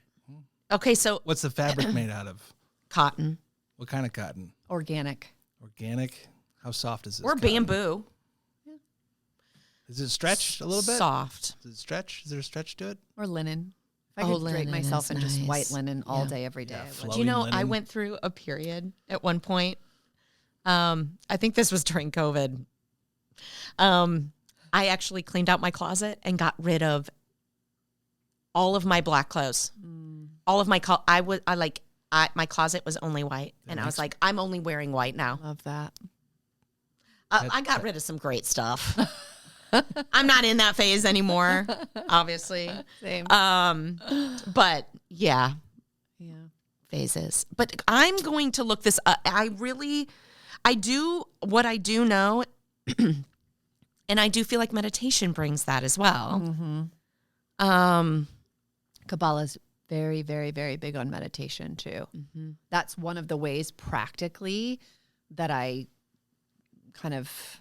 Okay, so what's the fabric made out of? Cotton. What kind of cotton? Organic. Organic. How soft is this? Or cotton? bamboo. Is it stretched a little bit? Soft. Does it stretch? Is there a stretch to it? Or linen. If I could drape myself in just white linen all day, every day. Yeah, do you know, linen. I went through a period at one point. I think this was during COVID. I actually cleaned out my closet and got rid of all of my black clothes. All of my my closet was only white, and I was like, I'm only wearing white now. Love that. I got rid of some great stuff. I'm not in that phase anymore, obviously. Same. But yeah, phases. But I'm going to look this up. I do what I do know, and I do feel like meditation brings that as well. Kabbalah's very, very, very big on meditation too. That's one of the ways practically that I kind of,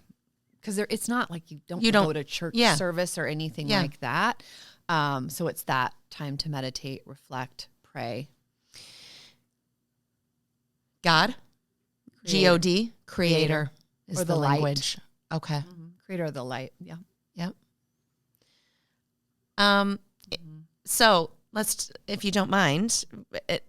because it's not like you don't go to church service or anything like that. So it's that time to meditate, reflect, pray. God, G-O-D, creator is or the light. language. Okay. Creator of the light. Yeah. Yep. So let's, if you don't mind,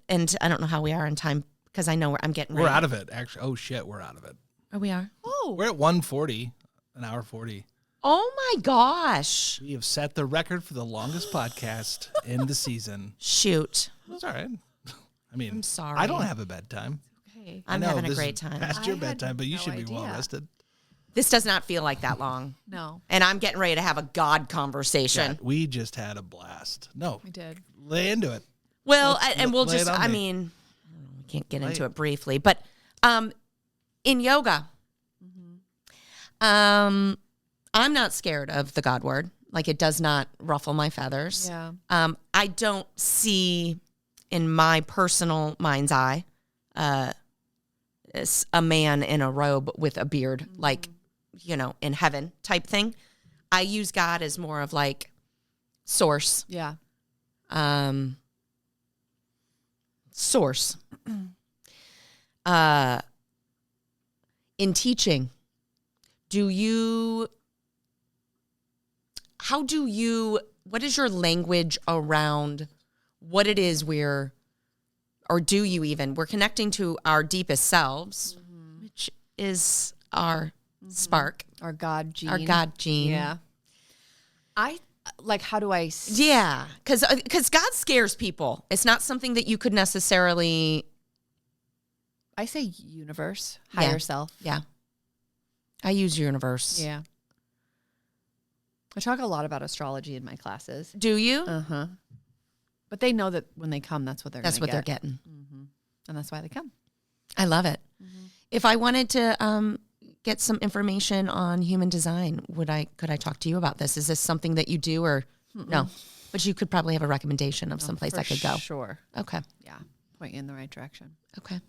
and I don't know how we are in time because I know I'm getting ready. We're out of it, actually. Oh, shit, we're out of it. Oh, we are? Oh. We're at 1:40, an hour 40. Oh, my gosh. We have set the record for the longest podcast in the season. Shoot. It's all right. I mean, I'm sorry. I don't have a bedtime. Okay. I'm having a great time. Past your I had bedtime, but you no should be idea. well rested. This does not feel like that long. No. And I'm getting ready to have a God conversation. Yeah, we just had a blast. No, We did. lay into it. Well, and we'll lay it just, on I me. mean, we can't get into it briefly, but in yoga, I'm not scared of the God word. Like, it does not ruffle my feathers. Yeah. I don't see in my personal mind's eye a man in a robe with a beard, like, in heaven type thing. I use God as more of like source. Yeah. source. In teaching, what is your language around what it is we're connecting to our deepest selves, which is our spark. Our God gene. Our God gene. Yeah. How do I... Yeah, because God scares people. It's not something that you could necessarily... I say universe, higher self. Yeah. I use universe. Yeah. I talk a lot about astrology in my classes. Do you? Uh-huh. But they know that when they come, that's what they're they're getting. Mm-hmm. And that's why they come. I love it. Mm-hmm. If I wanted to get some information on human design, could I talk to you about this? Is this something that you do or no? But you could probably have a recommendation of someplace I could go. Sure. Okay. Yeah. Point you in the right direction. Okay.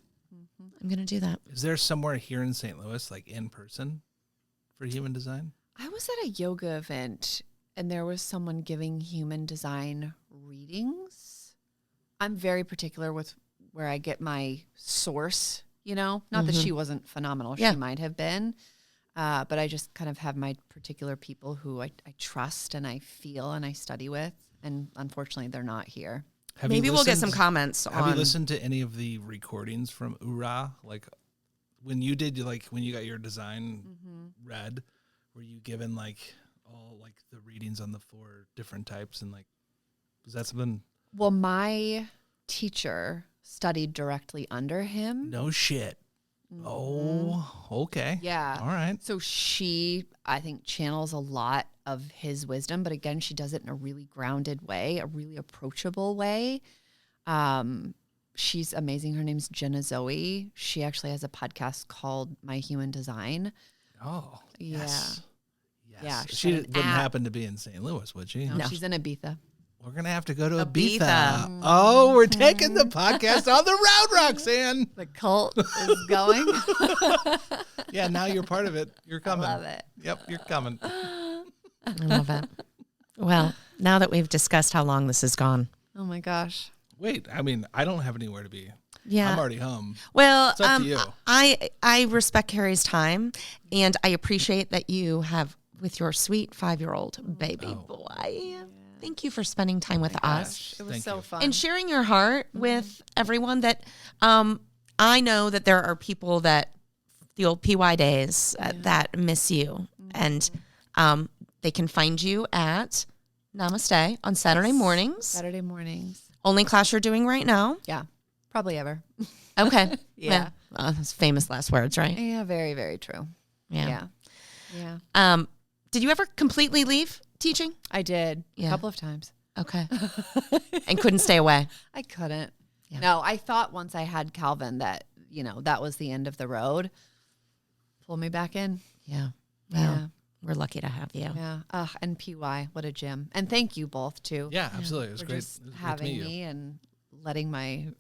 I'm going to do that. Is there somewhere here in St. Louis, like in person, for human design? I was at a yoga event and there was someone giving human design readings. I'm very particular with where I get my source, not that she wasn't phenomenal. Yeah. She might have been. But I just kind of have my particular people who I trust and I feel and I study with. And unfortunately, they're not here. Maybe we'll get some comments on... Have you listened to any of the recordings from URA? Like when you did, when you got your design read, were you given all the readings on the 4 different types? And was that something? Well, my teacher studied directly under him. No shit. Oh, okay. Yeah. All right. So she, I think, channels a lot of his wisdom, but again, she does it in a really grounded way, a really approachable way. She's amazing. Her name's Jenna Zoe. She actually has a podcast called My Human Design. Oh, Yeah. Yes. Yeah, She wouldn't happen to be in St. Louis, would she? No, she's in Ibiza. We're going to have to go to Ibiza. Ibiza. Oh, we're taking the podcast on the road, Roxanne. The cult is going. Yeah, now you're part of it. You're coming. I love it. Yep, you're coming. I love it. Well, now that we've discussed how long this has gone. Oh my gosh. Wait, I don't have anywhere to be. Yeah. I'm already home. Well, It's up to you. I respect Keri's time, and I appreciate that you have with your sweet 5-year-old baby boy. Thank you for spending time with us It was Thank so you. fun. and sharing your heart with everyone. That I know that there are people that the old PY days that miss you, and they can find you at Namaste on Saturday mornings. Saturday mornings. Only class you're doing right now. Yeah. Probably ever. Okay. Yeah. That's famous last words, right? Yeah, very, very true. Yeah. Yeah. Did you ever completely leave teaching? I did Yeah. a couple of times. Okay. And couldn't stay away. I couldn't. Yeah. No, I thought once I had Calvin that, that was the end of the road. Pull me back in. Yeah. Well, we're lucky to have you. Yeah. And PY, what a gym. And thank you both, too. Yeah, absolutely. It was For great. just It was great to having meet you. me and letting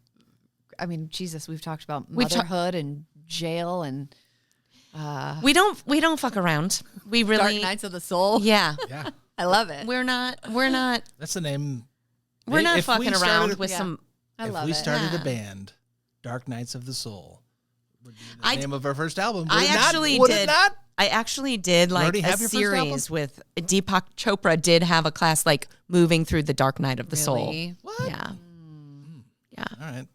Jesus, we've talked about We motherhood and jail and We don't fuck around. We really Dark Nights of the Soul. Yeah. Yeah, I love it. We're not that's the name. we're not If we fucking started- around with Yeah. some I if love we it. started Yeah. a band, Dark Nights of the Soul would be the I name of our first album. I Would it actually not? Would did. it not? I actually did like already a have your first album? series with Deepak Chopra did have a class like moving through the dark night of the soul. Really? What? Yeah. Yeah. All right.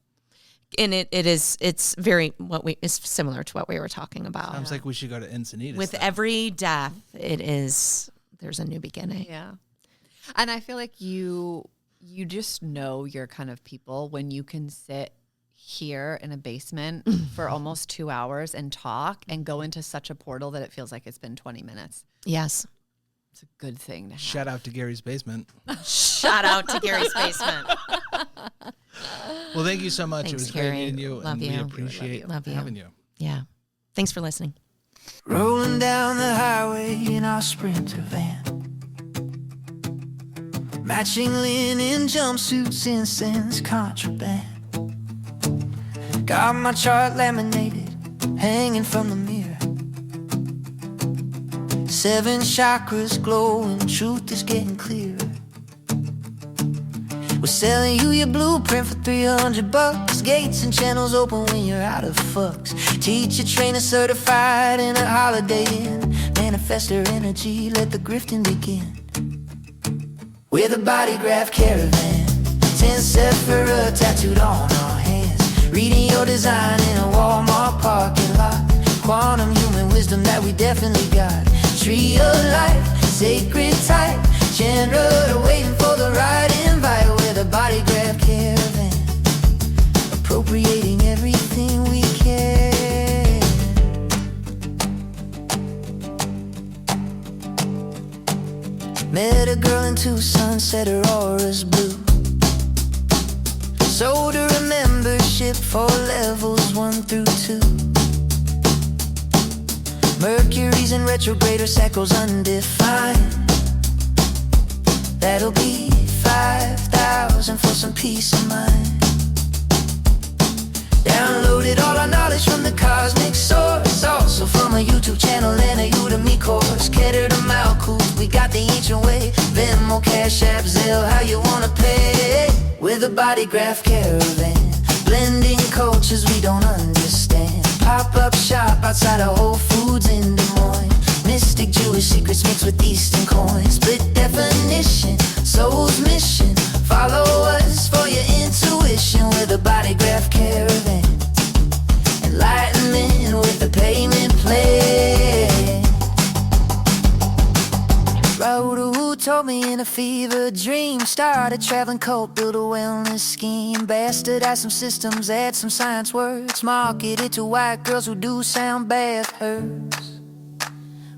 And it's very it's similar to what we were talking about. Sounds like we should go to Encinitas. With then. every death, there's a new beginning. Yeah. And I feel like you just know your kind of people when you can sit here in a basement for almost 2 hours and talk and go into such a portal that it feels like it's been 20 minutes. Yes. It's a good thing to have. Shout out to Gary's Basement. Shout out to Gary's Basement. Well, thank you so much. Thanks, it was great Keri. meeting you, Love and we you. appreciate Love you. having you. Yeah. Thanks for listening. Rolling down the highway in our Sprinter van, matching linen jumpsuits, incense, contraband. Got my chart laminated, hanging from the mirror. 7 chakras glowing, truth is getting clearer. We're selling you your blueprint for $300. Gates and channels open when you're out of fucks. Teacher, trainer, certified in a Holiday Inn. Manifest your energy, let the grifting begin. We're the Body Graph Caravan. 10 Sephora tattooed on our hands. Reading your design in a Walmart parking lot. Quantum human wisdom that we definitely got. Tree of life, sacred type. Chandra waiting for the right invite. We're the Body Graph Caravan. Appropriating everything we can. Met a girl in Tucson, said her aura's blue. Sold her a membership for levels 1 through 2. Mercury's in retrograde, her cycle's undefined. That'll be 5,000 for some peace of mind. Downloaded all our knowledge from the cosmic source. Also from a YouTube channel and a Udemy course. Keter to Malkuth, we got the ancient way. Venmo, Cash App, Zelle, how you wanna pay. We're the Body Graph Caravan. Blending cultures we don't understand. Pop-up shop outside of Whole Foods in Des Moines. Mystic Jewish secrets mixed with Eastern coins. Split definition, soul's mission. Follow us for your intuition. We're the Body Graph Caravan. Enlightenment with the payment plan. Raoul who told me in a fever dream. Start a traveling cult, build a wellness scheme. Bastardize some systems, add some science words. Market it to white girls who do sound bath hers.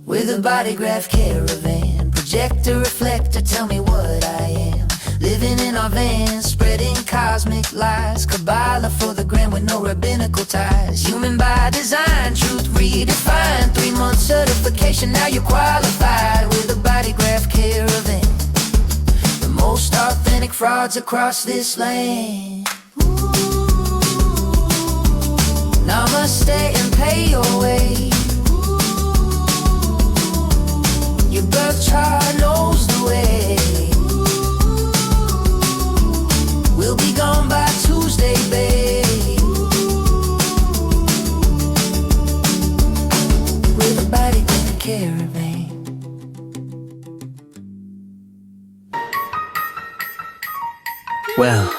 We're the Body Graph Caravan. Projector, reflector, tell me what I am. Living in our van, spreading cosmic lies. Kabbalah for the gram with no rabbinical ties. Human by design, truth redefined. 3-month certification, now you're qualified. We're the Body Graph Caravan. The most authentic frauds across this land. Namaste and pay your way. Your birth chart knows the way. We'll be gone by Tuesday, babe. We're the Body Graph Caravan. Well,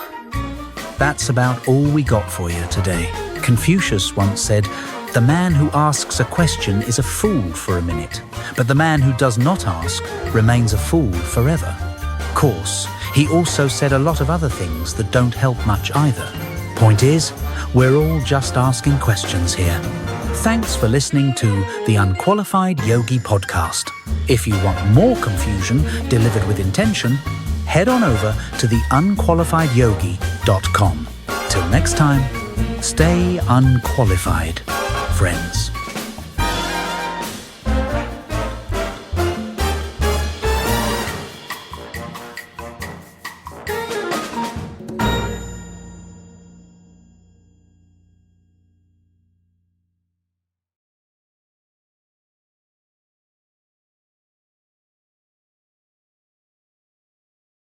that's about all we got for you today. Confucius once said, "The man who asks a question is a fool for a minute, but the man who does not ask remains a fool forever." Of course, he also said a lot of other things that don't help much either. Point is, we're all just asking questions here. Thanks for listening to the Unqualified Yogi Podcast. If you want more confusion delivered with intention, head on over to the unqualifiedyogi.com. Till next time, stay unqualified, friends.